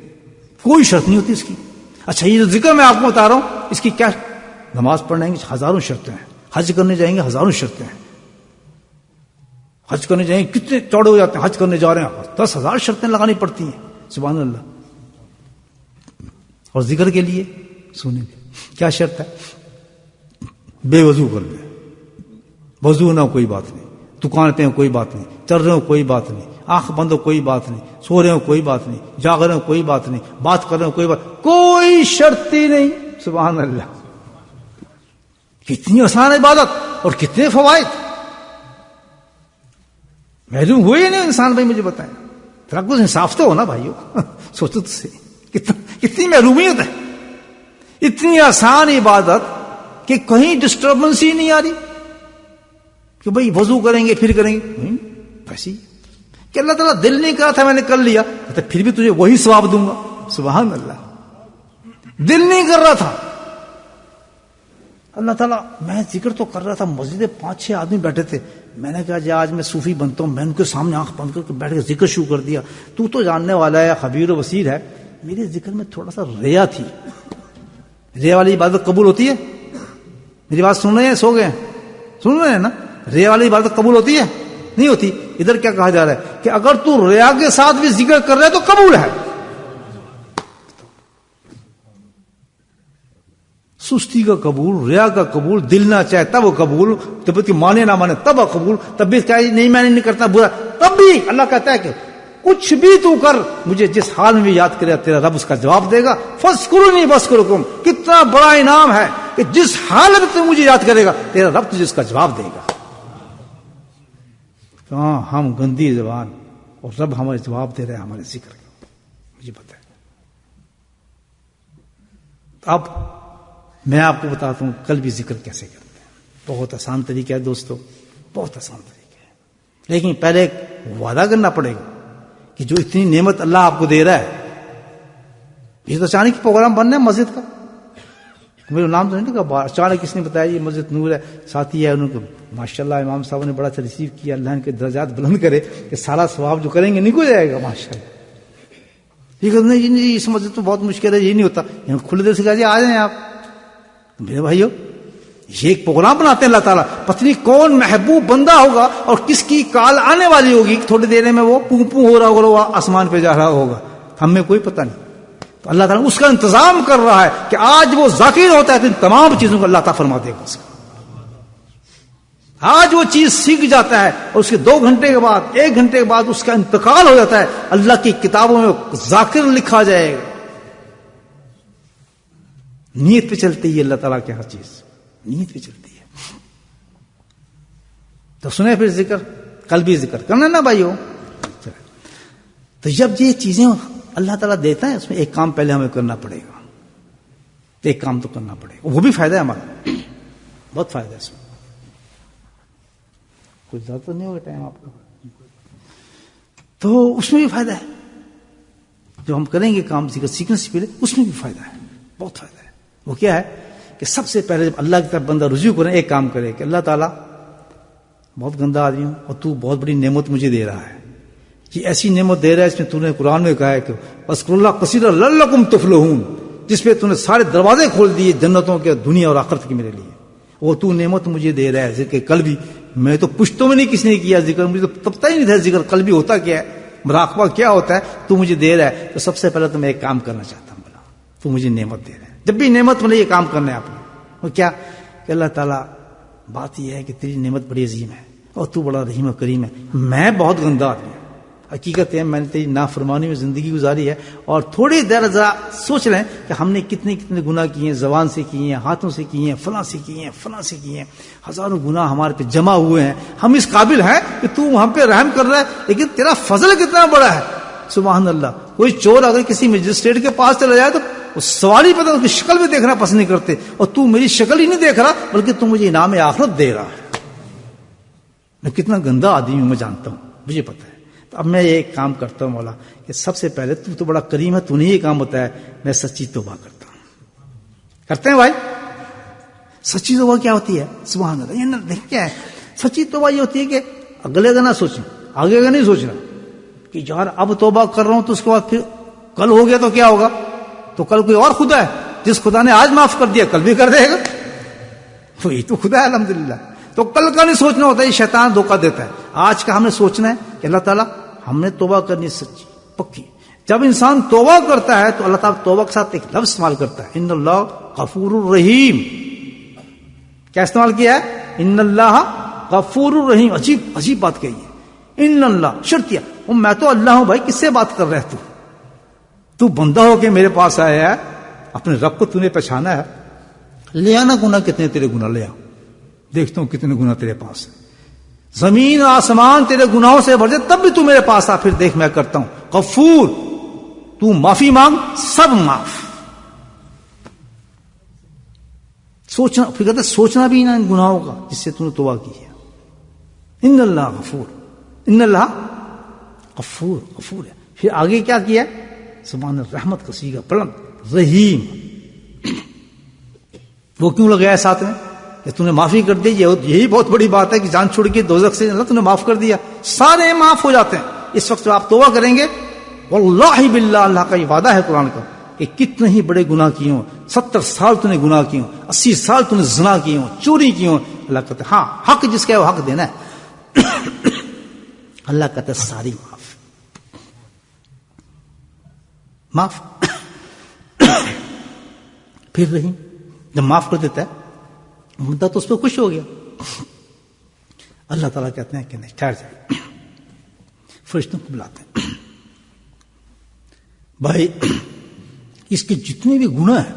کوئی شرط نہیں ہوتی اس کی. اچھا یہ جو ذکر میں آپ کو بتا رہا ہوں اس کی کیا؟ نماز پڑھنے کی ہزاروں شرطیں ہیں, حج کرنے جائیں گے ہزاروں شرطیں ہیں, حج کرنے جائیں گے کتنے چوڑے ہو جاتے ہیں, حج کرنے جا رہے ہیں 10,000 شرطیں لگانی پڑتی ہیں. سبحان اللہ. اور ذکر کے لیے سنیں کیا شرط ہے؟ بے وضو کر لیں, وضو نہ کوئی بات نہیں, دکان پہ کوئی بات نہیں, چل رہے ہو کوئی بات نہیں, آنکھ بند ہو کوئی بات نہیں, سو رہے ہو کوئی بات نہیں, جاگ رہے ہو کوئی بات نہیں, بات کر رہے ہو کوئی بات, کوئی شرط ہی نہیں. سبحان اللہ. کتنی آسان عبادت اور کتنے فوائد. محروم ہوئے یا نہیں انسان؟ بھائی مجھے بتائیں, ذرا کچھ انصاف تو ہونا بھائیو. سوچو تو صحیح کتنی محرومیت ہے. اتنی آسان عبادت کہ کہیں ڈسٹربنس ہی نہیں آ رہی کہ بھئی وضو کریں گے پھر کریں گے. ویسے کہ اللہ تعالیٰ دل نہیں کرا تھا میں نے کر لیا تو پھر بھی تجھے وہی ثواب دوں گا. سبحان اللہ. دل نہیں کر رہا تھا اللہ تعالیٰ, میں ذکر تو کر رہا تھا, مسجد 5-6 آدمی بیٹھے تھے, میں نے کہا جی آج میں صوفی بنتا ہوں, میں ان کے سامنے آنکھ بند کر کے بیٹھ کے ذکر شروع کر دیا. تو جاننے والا ہے, خبیر و بصیر ہے, میرے ذکر میں تھوڑا سا ریا تھی. ریا والی عبادت قبول ہوتی ہے؟ میری بات سن رہے ہیں, سو گئے سن رہے ہیں نا؟ ریا والی عبادت قبول ہوتی ہے؟ نہیں ہوتی. ادھر کیا کہا جا رہا ہے کہ اگر تو ریا کے ساتھ بھی ذکر کر رہا ہے تو قبول ہے. سستی کا قبول، ریا کا قبول، دل نہ چاہے تب وہ قبول، طبیعت کی مانے نہ مانے تب قبول، طبیعت کہے نہیں میں نہیں کرتا برا تب بھی اللہ کہتا ہے کہ کچھ بھی تو کر، مجھے جس حال میں بھی یاد کرے تیرا رب اس کا جواب دے گا. فاذکرونی اذکرکم، کتنا بڑا انعام ہے کہ جس حالت میں تو مجھے یاد کرے گا تیرا رب تجھے اس کا جواب دے گا. کہاں ہم گندی زبان اور رب ہمارے جواب دے رہے ہیں ہمارے ذکر کا، مجھے پتہ ہے. اب میں آپ کو بتاتا ہوں قلبی ذکر کیسے کرتے ہیں. بہت آسان طریقہ ہے دوستو، بہت آسان طریقہ ہے، لیکن پہلے ایک وعدہ کرنا پڑے گا کہ جو اتنی نعمت اللہ آپ کو دے رہا ہے، یہ تو اچانک پروگرام بننا ہے مسجد کا، میرا نام تو نہیں لگا، اچانک کس نے بتایا یہ مسجد نور ہے، ساتھی ہے انہوں کو ماشاءاللہ امام صاحب نے بڑا اچھا ریسیو کیا، اللہ ان کے درجات بلند کرے کہ سارا ثواب جو کریں گے نکل جائے گا ماشاءاللہ. یہ کہتے ہیں نہیں اس مسجد تو بہت مشکل ہے، یہ نہیں ہوتا، کھلے دل سے کہا جی آ جائیں آپ. میرے بھائیو یہ ایک پروگرام بناتے ہیں اللہ تعالیٰ، پتہ نہیں کون محبوب بندہ ہوگا اور کس کی کال آنے والی ہوگی، تھوڑی دیر میں وہ پوں پوں ہو رہا ہوگا، وہ آسمان پہ جا رہا ہوگا، ہمیں کوئی پتہ نہیں. تو اللہ تعالیٰ اس کا انتظام کر رہا ہے کہ آج وہ ذاکر ہوتا ہے تو ان تمام چیزوں کو اللہ تعالیٰ فرما دے گا اس کا. آج وہ چیز سیکھ جاتا ہے اور اس کے 2 گھنٹے کے بعد 1 گھنٹے کے بعد اس کا انتقال ہو جاتا ہے، اللہ کی کتابوں میں ذاکر لکھا جائے گا. نیت پہ چلتی ہے اللہ تعالیٰ کی ہر چیز، نیت پہ چلتی ہے. تو سنیں پھر ذکر، قلبی ذکر کرنا نا بھائیو. تو جب یہ چیزیں اللہ تعالیٰ دیتا ہے اس میں ایک کام پہلے ہمیں کرنا پڑے گا، ایک کام تو کرنا پڑے گا، وہ بھی فائدہ ہے ہمارا، بہت فائدہ ہے اس میں. کچھ زیادہ تو نہیں ہوگا ٹائم آپ کا، تو اس میں بھی فائدہ ہے. جو ہم کریں گے کام ذکر سیکھنے سے پہلے اس میں بھی فائدہ ہے، بہت فائدہ ہے. وہ کیا ہے کہ سب سے پہلے جب اللہ کی طرف بندہ رجوع کرے ایک کام کرے کہ اللہ تعالیٰ بہت گندا آدمی ہوں اور تو بہت بڑی نعمت مجھے دے رہا ہے، یہ ایسی نعمت دے رہا ہے اس میں تو نے قرآن میں کہا ہے کہ اذکروا اللہ کثیرا لعلکم تفلحون، جس پہ تو نے سارے دروازے کھول دیے جنتوں کے، دنیا اور آخرت کے میرے لیے. وہ تو نعمت مجھے دے رہا ہے ذکر قلبی. میں تو پشتوں میں نہیں کسی نے کیا ذکر، مجھے تو پتہ ہی نہیں تھا ذکر قلبی ہوتا کیا ہے، مراقبہ کیا ہوتا ہے، تو مجھے دے رہا ہے. تو سب سے پہلے تو میں ایک کام کرنا چاہتا ہوں، بولا تو مجھے نعمت دے رہا ہے. جب بھی نعمت ملے یہ کام کرنا ہے آپ نے. وہ کیا کہ اللہ تعالیٰ بات یہ ہے کہ تیری نعمت بڑی عظیم ہے اور تو بڑا رحیم و کریم ہے، میں بہت گندا آدمی ہوں، حقیقت ہے میں نے تیری نافرمانی میں زندگی گزاری ہے. اور تھوڑی دیر ذرا سوچ لیں کہ ہم نے کتنے کتنے گناہ کیے ہیں، زبان سے کیے ہیں، ہاتھوں سے کیے ہیں، فلاں سے کیے ہیں، فلاں سے کیے ہیں، ہزاروں گناہ ہمارے پہ جمع ہوئے ہیں. ہم اس قابل ہیں کہ تو ہم پہ رحم کر رہا ہے، لیکن تیرا فضل کتنا بڑا ہے. سبحان اللہ. کوئی چور اگر کسی مجسٹریٹ کے پاس چلا جائے تو اس سواری پتہ اس کی شکل بھی دیکھنا پسند نہیں کرتے، اور تو میری شکل ہی نہیں دیکھ رہا بلکہ تو مجھے انعام آخرت دے رہا ہے. میں کتنا گندا آدمی ہوں میں جانتا ہوں، مجھے پتہ ہے. تو اب میں یہ ایک کام کرتا ہوں مولا کہ سب سے پہلے تو بڑا کریم ہے، تو نے یہ کام بتایا، میں سچی توبہ کرتا ہوں. کرتے ہیں بھائی؟ سچی توبہ کیا ہوتی ہے؟ سبحان اللہ. یہ دیکھ کیا ہے سچی توبہ؟ یہ ہوتی ہے کہ اگلے کا نہ سوچیں، آگے کا نہیں سوچنا کہ یار اب توبہ کر رہا ہوں تو اس کے بعد پھر کل ہو گیا تو کیا ہوگا، تو کل کوئی اور خدا ہے، جس خدا نے آج معاف کر دیا کل بھی کر دے گا، وہی تو خدا ہے الحمدللہ. تو کل کا نہیں سوچنا ہوتا ہے، یہ شیطان دھوکہ دیتا ہے. آج کا ہم نے سوچنا ہے کہ اللہ تعالیٰ ہم نے توبہ کرنی سچی پکی. جب انسان توبہ کرتا ہے تو اللہ تعالیٰ توبہ کے ساتھ ایک لفظ استعمال کرتا ہے، ان اللہ غفور الرحیم. کیا استعمال کیا ہے؟ ان اللہ غفور الرحیم. عجیب عجیب بات کہی ہے. ان اللہ شرطیہ، میں تو اللہ ہوں بھائی، کس سے بات کر رہے تو بندہ ہو کے میرے پاس آیا ہے، اپنے رب کو تو نے پہچانا ہے. لے آنا گناہ، کتنے تیرے گناہ لے آ، دیکھتا ہوں کتنے گناہ تیرے پاس ہے. زمین آسمان تیرے گناہوں سے بھر جائے تب بھی تو میرے پاس آ، پھر دیکھ میں کرتا ہوں. غفور، تو معافی مانگ، سب معاف. سوچنا، پھر کہتے سوچنا بھی نہ ان گناہوں کا جس سے تو نے توبہ کی ہے. ان اللہ غفور، ان اللہ غفور، غفور ہے. پھر آگے کیا کیا؟ سبحان رحمت کا سیگا بلند، رحیم. وہ کیوں لگایا ساتھ میں کہ تو نے معافی کر دی؟ یہی بہت بڑی بات ہے کہ جان چھوڑ کے دوزخ سے اللہ تو نے معاف کر دیا، سارے معاف ہو جاتے ہیں. اس وقت آپ توبہ کریں گے، واللہ باللہ، اللہ کا یہ وعدہ ہے قرآن کا کہ کتنے ہی بڑے گناہ کیے ہوں، 70 سال تو نے گناہ کیے ہوں، 80 سال تو نے زنا کیے ہوں، چوری کی ہوں، اللہ کہتے ہاں حق جس کا ہے وہ حق دینا ہے. اللہ کہتا ہے ساری معاف. پھر رحیم، جب معاف کر دیتا ہے بندہ تو اس پہ خوش ہو گیا. اللہ تعالیٰ کہتے ہیں کہ نہیں ٹھہر جائے, فرشتوں کو بلاتے ہیں, بھائی اس کے جتنے بھی گناہ ہیں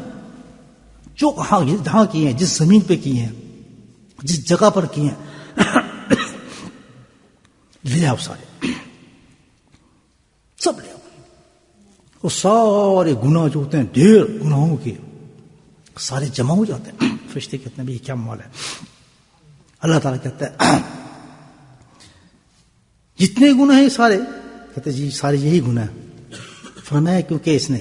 جو جہاں کیے ہیں, جس زمین پہ کیے ہیں, جس جگہ پر کیے ہیں, لے آؤ سارے, سب لے آؤ. وہ سارے گناہ جو ہوتے ہیں ڈھیر گناہوں کے سارے جمع ہو جاتے ہیں. فرشتے کہتے ہیں بھی یہ کیا مال ہے. اللہ تعالیٰ کہتا ہے جتنے گناہ ہیں سارے, کہتے ہیں جی سارے یہی گناہ ہیں. فرمایا کیونکہ اس نے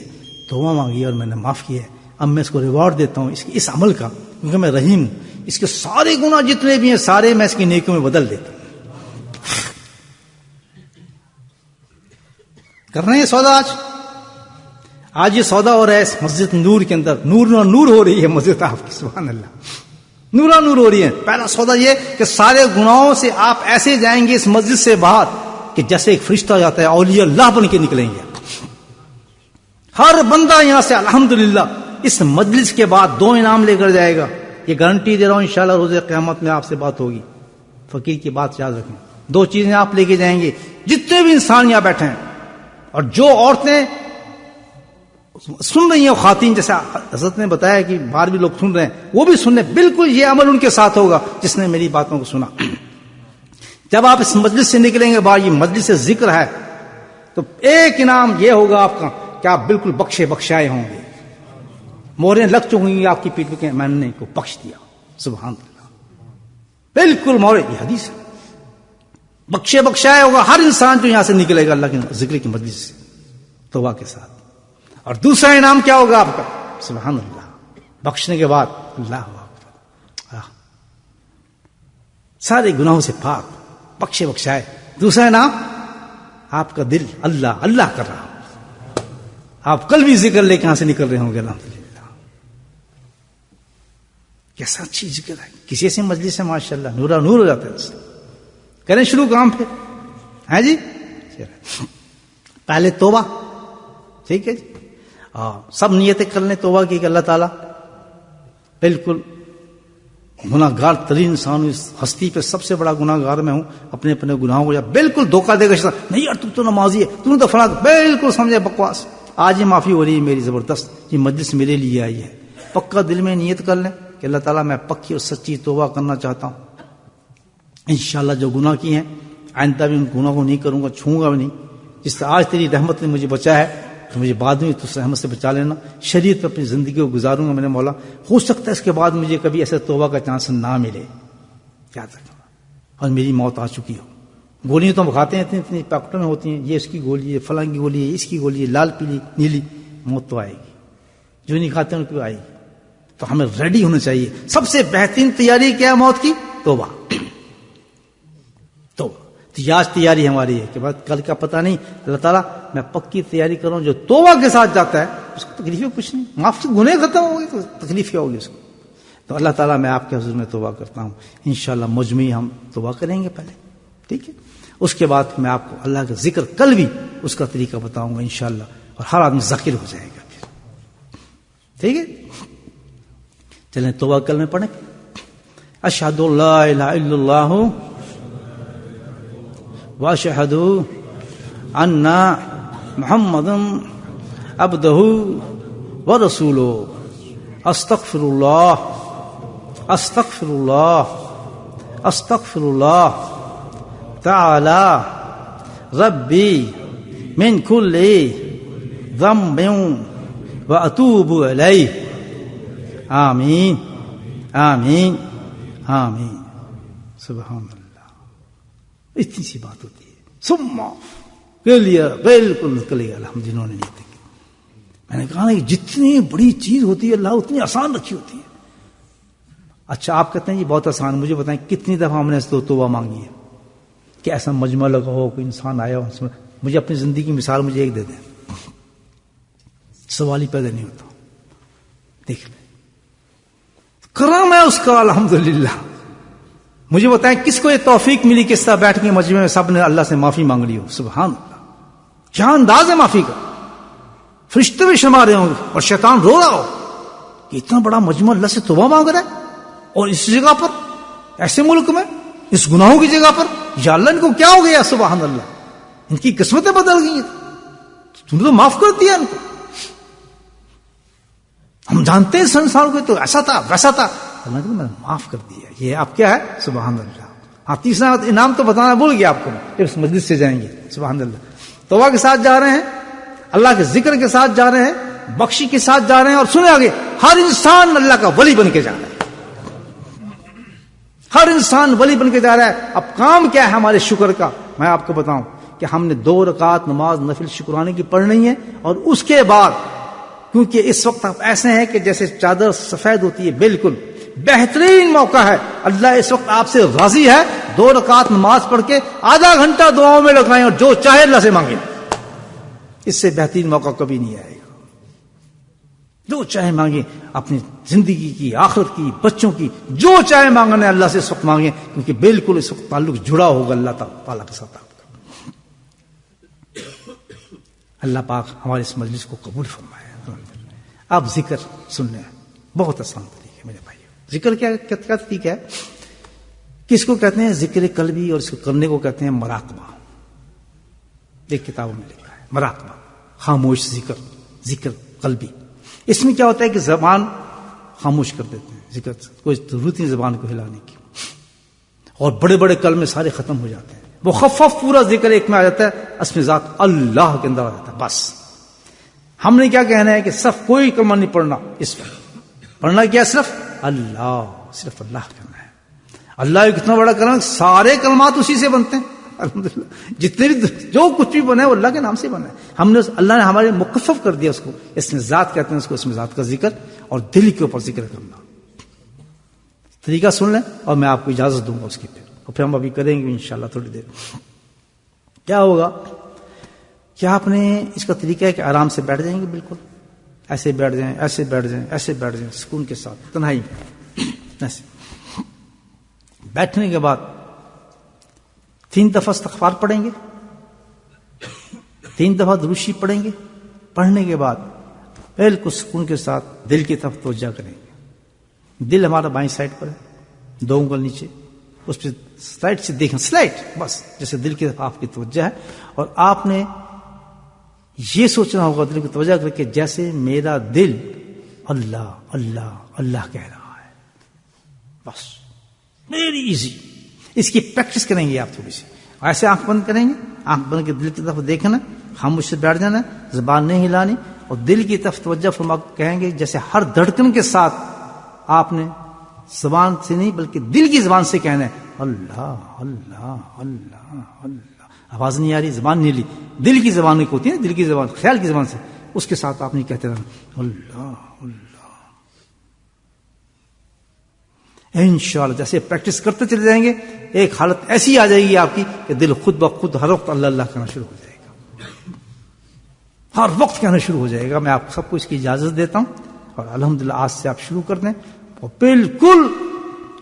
توبہ مانگی اور میں نے معاف کیا ہے, اب میں اس کو ریوارڈ دیتا ہوں اس عمل کا, کیونکہ میں رحیم ہوں. اس کے سارے گناہ جتنے بھی ہیں سارے میں اس کی نیکیوں میں بدل دیتا ہوں. کر رہے ہیں سودا آج یہ سودا ہو رہا ہے اس مسجد نور کے اندر, نور ہو رہی ہے مسجد آپ کی, سبحان اللہ, نور ہو رہی ہے. پہلا سودا یہ کہ سارے گناہوں سے آپ ایسے جائیں گے اس مسجد سے باہر کہ جیسے ایک فرشتہ جاتا ہے, اولیاء اللہ بن کے نکلیں گے. ہر بندہ یہاں سے الحمدللہ اس مجلس کے بعد 2 انعام لے کر جائے گا. یہ گارنٹی دے رہا ہوں, انشاءاللہ روز قیامت میں آپ سے بات ہوگی. فقیر کی بات یاد رکھیں, 2 چیزیں آپ لے کے جائیں گے جتنے بھی انسان یہاں بیٹھے ہیں, اور جو عورتیں سن رہی ہیں, خواتین, جیسا حضرت نے بتایا کہ باہر بھی لوگ سن رہے ہیں, وہ بھی سن رہے, بالکل یہ عمل ان کے ساتھ ہوگا جس نے میری باتوں کو سنا. جب آپ اس مجلس سے نکلیں گے باہر, یہ مجلس سے ذکر ہے, تو ایک انعام یہ ہوگا آپ کا کہ آپ بالکل بخشائے ہوں گے. مہریں لگ چکی گی آپ کی پیٹھ پہ, میں نے کو بخش دیا. سبحان اللہ, بالکل مہریں, یہ حدیث ہے. بخشائے ہوگا ہر انسان جو یہاں سے نکلے گا اللہ کے ذکر کی مجلس سے توبہ کے ساتھ. اور دوسرا انعام کیا ہوگا آپ کا؟ سبحان اللہ, بخشنے کے بعد اللہ اکبر, سارے گناہوں سے پاک, بخشائے. دوسرا انعام آپ کا دل اللہ اللہ کر رہا, آپ کل بھی ذکر لے کے یہاں سے نکل رہے ہوں گے. الحمدللہ, کیسا اچھی ذکر ہے. کسی سے مجلس سے ماشاء اللہ نور ہو جاتا ہے. کریں شروع کام پھر ہے جی. پہلے توبہ, ٹھیک ہے جی, سب نیتیں کر لیں توبہ کی کہ اللہ تعالیٰ بالکل گناہ گار ترین انسان ہوں, اس ہستی پہ سب سے بڑا گناہ گار میں ہوں, اپنے گناہوں کو بالکل دھوکہ دے گا. نہیں یار تو نمازی ہے, تم تو فلاں, بالکل سمجھے بکواس. آج یہ معافی ہو رہی ہے میری زبردست, یہ مجلس میرے لیے آئی ہے. پکا دل میں نیت کر لیں کہ اللہ تعالیٰ میں پکی اور سچی توبہ کرنا چاہتا ہوں. انشاءاللہ جو گناہ کیے ہیں آئندہ بھی ان گناہ کو نہیں کروں گا, چھوؤں گا بھی نہیں. جس سے آج تیری رحمت نے مجھے بچایا ہے تو مجھے بعد میں تو رحمت سے بچا لینا. شریعت پہ اپنی زندگی کو گزاروں گا میرے مولا. ہو سکتا ہے اس کے بعد مجھے کبھی ایسے توبہ کا چانس نہ ملے, یاد رکھنا, اور میری موت آ چکی ہو. گولیاں تو ہم کھاتے ہیں, اتنی پیکٹوں میں ہوتی ہیں, یہ اس کی گولی ہے, فلاں کی گولی ہے, اس کی گولی ہے, لال پیلی نیلی. موت تو آئے گی, جو نہیں کھاتے ان کو آئے گی. تو ہمیں ریڈی ہونا چاہیے. سب سے بہترین تیاری کیا ہے موت کی؟ توبہ. تیاری ہماری ہے کہ بعد کل کا پتہ نہیں. اللہ تعالیٰ میں پکی تیاری کروں. جو توبہ کے ساتھ جاتا ہے اس کو تکلیف کچھ نہیں, معاف سے گناہ ختم ہو گئے تو تکلیف کیا ہوگی اس کو. تو اللہ تعالیٰ میں آپ کے حضور میں توبہ کرتا ہوں. انشاءاللہ مجموعی ہم توبہ کریں گے پہلے, ٹھیک ہے. اس کے بعد میں آپ کو اللہ کا ذکر کل بھی اس کا طریقہ بتاؤں گا انشاءاللہ, اور ہر آدمی ذاکر ہو جائے گا پھر, ٹھیک ہے. چلیں توبہ کل میں پڑھیں. اشہد لا الہ الا اللہ واشہد ان محمد عبدہ ورسولہ. استغفر اللہ استغفر اللہ استغفر اللہ تعالی ربی من کل ذنب واتوب الیہ. آمین آمین آمین. سبحان اللہ. اتنی سی بات ہوتی ہے. ثم کلیئر, بالکل کلیئر. ہم جنہوں نے نیت کی, میں نے کہا کہ جتنی بڑی چیز ہوتی ہے اللہ اتنی آسان رکھی ہوتی ہے. اچھا آپ کہتے ہیں یہ بہت آسان, مجھے بتائیں کتنی دفعہ ہم نے توبہ مانگی ہے کہ ایسا مجمع لگا ہو, کوئی انسان آیا ہو. مجھے اپنی زندگی کی مثال مجھے ایک دے دیں, سوال ہی پیدا نہیں ہوتا. دیکھ لیں کرم ہے اس کا الحمدللہ. مجھے بتائیں کس کو یہ توفیق ملی کس طرح بیٹھ کے مجمع میں سب نے اللہ سے معافی مانگ لی ہو. سبحان اللہ, کیا انداز ہے معافی کا. فرشتے بھی شرما رہے ہوں گے اور شیطان رو رہا ہو. کہ اتنا بڑا مجمع اللہ سے توبہ مانگ رہا ہے اور اس جگہ پر، ایسے ملک میں، اس گناہوں کی جگہ پر. یا اللہ ان کو کیا ہو گیا؟ سبحان اللہ، ان کی قسمتیں بدل گئی ہیں، تم نے تو معاف کر دیا ان کو. ہم جانتے ہیں انسان کو تو ایسا تھا ویسا تھا، اللہ نے میں نے معاف کر دیا. یہ آپ کیا ہے؟ سبحان اللہ. ہاں تیسرا انعام تو بتانا بھول گیا آپ کو، جب اس مجلس سے جائیں گے. سبحان اللہ. توبہ کے ساتھ جا رہے ہیں، اللہ کے ذکر کے ساتھ جا رہے ہیں، بخشی کے ساتھ جا رہے ہیں، اور سنے آگے ہر انسان اللہ کا ولی بن کے جا رہا ہے. ہر انسان ولی بن کے جا رہا ہے. اب کام کیا ہے ہمارے شکر کا؟ میں آپ کو بتاؤں کہ ہم نے 2 رکعت نماز نفل شکرانے کی پڑھنی ہے، اور اس کے بعد کیونکہ اس وقت آپ ایسے ہیں کہ جیسے چادر سفید ہوتی ہے، بالکل بہترین موقع ہے. اللہ اس وقت آپ سے راضی ہے. 2 رکعت نماز پڑھ کے آدھا گھنٹہ دعاؤں میں لگائیں اور جو چاہے اللہ سے مانگیں. اس سے بہترین موقع کبھی نہیں آئے گا. جو چاہے مانگیں، اپنی زندگی کی، آخرت کی، بچوں کی، جو چاہے مانگنا ہے اللہ سے اس وقت مانگیں، کیونکہ بالکل اس وقت تعلق جڑا ہوگا اللہ تعالیٰ کے ساتھ آپ کا. اللہ پاک ہمارے اس مجلس کو قبول فرمائے. آپ ذکر سننے بہت آسان طریقے میرے بھائی. ذکر کیا طریقہ ہے؟ کس کو کہتے ہیں؟ ذکر قلبی، اور اس کو کرنے کو کہتے ہیں مراقبہ. ایک کتابوں میں لکھا ہے مراقبہ، خاموش ذکر، ذکر قلبی. اس میں کیا ہوتا ہے کہ زبان خاموش کر دیتے ہیں، ذکر کوئی ضرورت نہیں زبان کو ہلانے کی، اور بڑے بڑے کلمے سارے ختم ہو جاتے ہیں. مخفف پورا ذکر ایک میں آ جاتا ہے، اسم ذات اللہ کے اندر آ جاتا ہے. بس ہم نے کیا کہنا ہے کہ صرف کوئی کلمہ نہیں پڑھنا، اس پر پڑھنا کیا؟ صرف اللہ، صرف اللہ کرنا ہے. اللہ ایک اتنا بڑا کلمہ، سارے کلمات اسی سے بنتے ہیں. الحمدللہ جتنے بھی جو کچھ بھی بنا ہے وہ اللہ کے نام سے بنا ہے. ہم نے اللہ نے ہمارے مکفف کر دیا اس کو. اس میں ذات کہتے ہیں اس کو، اس میں ذات کا ذکر، اور دل کے اوپر ذکر کرنا. طریقہ سن لیں اور میں آپ کو اجازت دوں گا اس کی، پھر ہم ابھی کریں گے انشاءاللہ تھوڑی دیر. کیا ہوگا کہ آپ نے اس کا طریقہ ہے کہ آرام سے بیٹھ جائیں گے، بالکل ایسے بیٹھ جائیں، ایسے بیٹھ جائیں، ایسے بیٹھ جائیں، سکون کے ساتھ، تنہائی میں ایسے. بیٹھنے کے بعد 3 دفعہ استغفار پڑھیں گے، 3 دفعہ درود پڑھیں گے. پڑھنے کے بعد بالکل سکون کے ساتھ دل کی طرف توجہ کریں گے. دل ہمارا بائیں سائڈ پر ہے، 2 انگل نیچے، اس پہ سلائٹ سے دیکھیں، سلائٹ بس جیسے دل کی طرف آپ کی توجہ ہے. اور آپ نے یہ سوچنا ہوگا دل کی توجہ کر کے جیسے میرا دل اللہ اللہ اللہ کہہ رہا ہے. بس ویری ایزی. اس کی پریکٹس کریں گے آپ تھوڑی سی. ایسے آنکھ بند کریں گے، آنکھ بند کے دل کی طرف دیکھنا، خاموش سے بیٹھ جانا، زبان نہیں ہلانی، اور دل کی طرف توجہ فرما کہیں گے جیسے ہر دھڑکن کے ساتھ آپ نے زبان سے نہیں بلکہ دل کی زبان سے کہنا ہے اللہ اللہ اللہ اللہ. آواز نہیں آ رہی، زبان نہیں لی، دل کی زبان کو ہوتی ہے نا، دل کی زبان، خیال کی زبان سے، اس کے ساتھ آپ نہیں کہتے رہنا اللہ اللہ. انشاءاللہ جیسے پریکٹس کرتے چلے جائیں گے، ایک حالت ایسی آ جائے گی آپ کی کہ دل خود بخود ہر وقت اللہ اللہ کہنا شروع ہو جائے گا، ہر وقت کہنا شروع ہو جائے گا. میں آپ سب کو اس کی اجازت دیتا ہوں، اور الحمدللہ آج سے آپ شروع کر دیں. اور بالکل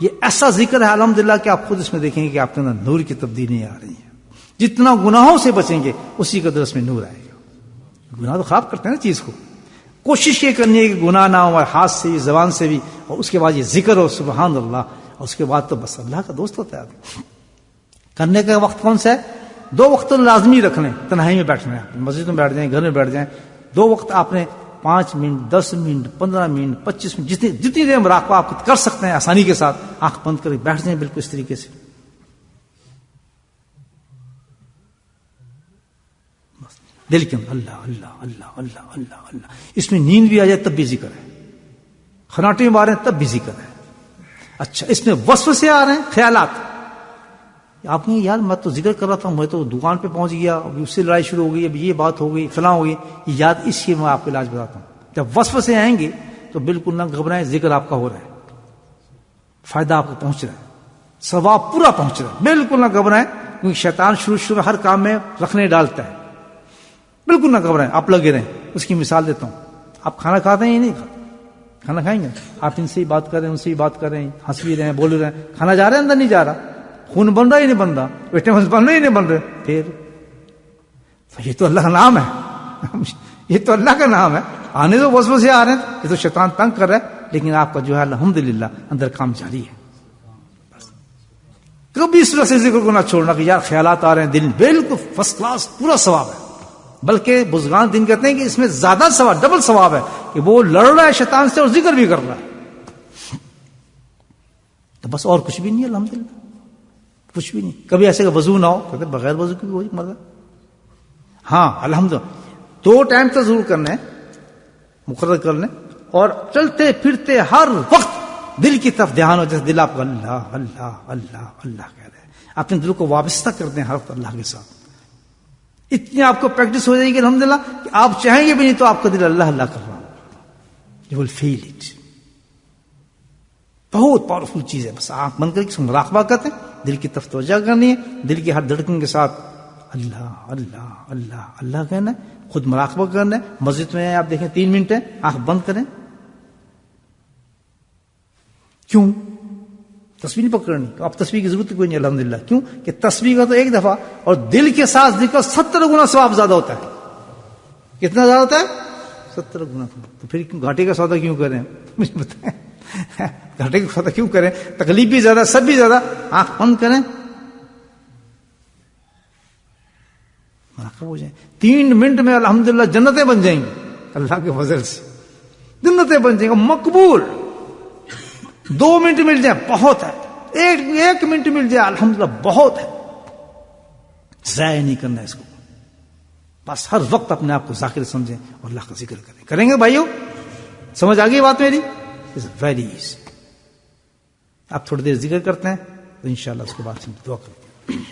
یہ ایسا ذکر ہے الحمدللہ کہ آپ خود اس میں دیکھیں گے کہ آپ کے اندر نور کی تبدیلی آ رہی ہے. جتنا گناہوں سے بچیں گے اسی قدر اس میں نور آئے گا. گناہ تو خراب کرتے ہیں نا چیز کو. کوشش یہ کرنی ہے کہ گناہ نہ ہو، ہاتھ سے بھی، زبان سے بھی، اور اس کے بعد یہ ذکر ہو سبحان اللہ، اور اس کے بعد تو بس اللہ کا دوست ہوتا ہے آدمی. کرنے کا وقت کون سا ہے؟ 2 وقت لازمی رکھ لیں. تنہائی میں بیٹھنا ہے، مسجد میں بیٹھ جائیں، گھر میں بیٹھ جائیں. 2 وقت آپ نے 5 منٹ، 10 منٹ، 15 منٹ، 25 منٹ، جتنی دیر مراقبہ آپ کر سکتے ہیں آسانی کے ساتھ آنکھ بند کر کے بیٹھ جائیں بالکل اس طریقے سے. دل کے اندر اللہ اللہ اللہ اللہ اللہ اللہ. اس میں نیند بھی آ جائے تب بھی ذکر ہے، خناٹے میں آ رہے ہیں تب بھی ذکر ہے. اچھا اس میں وسوسے آ رہے ہیں، خیالات، آپ نے یار میں تو ذکر کر رہا تھا، میں تو دکان پہ پہنچ گیا، ابھی اس سے لڑائی شروع ہو گئی، اب یہ بات ہو گئی، فلاں ہو گئی. یہ یاد اس کی میں آپ کو علاج بتاتا ہوں. جب وسوسے آئیں گے تو بالکل نہ گھبرائیں، ذکر آپ کا ہو رہا ہے، فائدہ آپ کو پہنچ رہا ہے، ثواب پورا پہنچ رہا ہے. بالکل نہ گھبرائیں، کیونکہ شیطان شروع میں ہر کام میں رکھنے ڈالتا ہے. بالکل نہ گھبرائیں، آپ لگے رہیں. اس کی مثال دیتا ہوں. آپ کھانا کھاتے ہیں یا نہیں کھاتے؟ کھانا کھائیں گے، آپ ان سے ہی بات کر رہے ہیں، ان سے ہی بات کر رہے ہیں، ہنس بھی رہے ہیں، بول رہے ہیں، کھانا جا رہا ہے اندر نہیں جا رہا، خون بن رہا ہی نہیں بن رہا، وٹامنس بن رہے ہی نہیں بن رہے. پھر یہ تو اللہ کا نام ہے، یہ تو اللہ کا نام ہے. آنے تو وسوسے آ رہے ہیں، یہ تو شیطان تنگ کر رہا ہے. لیکن آپ کا جو ہے الحمدللہ اندر کام جاری ہے. کبھی اس طرح سے ذکر کو نہ چھوڑنا کہ یار خیالات آ رہے ہیں دل میں، بالکل فرسٹ کلاس پورا ثواب ہے. بلکہ بزرگان دین کہتے ہیں کہ اس میں زیادہ ثواب، ڈبل ثواب ہے کہ وہ لڑ رہا ہے شیطان سے اور ذکر بھی کر رہا ہے. تو بس اور کچھ بھی نہیں ہے الحمدللہ، کچھ بھی نہیں. کبھی ایسے کہ وضو نہ ہو، کہتے بغیر وضو کی وہی مرد. ہاں الحمدللہ 2 ٹائم تو ضرور کرنا ہے، مقرر کر لیں، اور چلتے پھرتے ہر وقت دل کی طرف دھیان ہو. جیسے دل آپ کا اللہ اللہ اللہ اللہ کہہ رہے ہیں، اپنے دل کو وابستہ کرتے ہیں ہر وقت اللہ کے ساتھ. اتنی آپ کو پریکٹس ہو جائے گی الحمدللہ کہ آپ چاہیں گے بھی نہیں تو آپ کا دل اللہ اللہ کر رہا ہو. You will feel it. بہت پاورفل چیز ہے. بس آنکھ بند کر کے مراقبہ کرتے ہیں، دل کی طرف توجہ کرنی ہے، دل کی ہر دھڑکن کے ساتھ اللہ اللہ اللہ اللہ کہنا ہے، خود مراقبہ کرنا ہے. مسجد میں آپ دیکھیں 3 منٹ ہے، آنکھ بند کریں. کیوں؟ تسبیح نہیں پکڑنی، اب تسبیح کی ضرورت کوئی نہیں الحمدللہ. کیوں کہ تسبیح کا تو 1 دفعہ اور دل کے ساتھ ذکر 70 گنا ثواب زیادہ ہوتا ہے. کتنا زیادہ ہوتا ہے؟ 70 گنا. تو پھر گھاٹے کا سودا کیوں کریں؟ مجھے بتائیں گھاٹے کا سودا کیوں کریں؟ تکلیف بھی زیادہ، سب بھی زیادہ. آنکھ بند کریں، ہو جائیں. 3 منٹ میں الحمدللہ جنتیں بن جائیں گی اللہ کے فضل سے. جنتیں بن جائیں گی مقبول. 2 منٹ مل جائے بہت ہے، 1 منٹ مل جائے الحمدللہ بہت ہے. ضائع نہیں کرنا اس کو. بس ہر وقت اپنے آپ کو ذاکر سمجھیں اور اللہ کا ذکر کریں. کریں گے بھائیو؟ سمجھ آ گئی بات میری؟ Very easy. آپ تھوڑی دیر ذکر کرتے ہیں تو انشاءاللہ اس کے بعد دعا کرتے ہیں.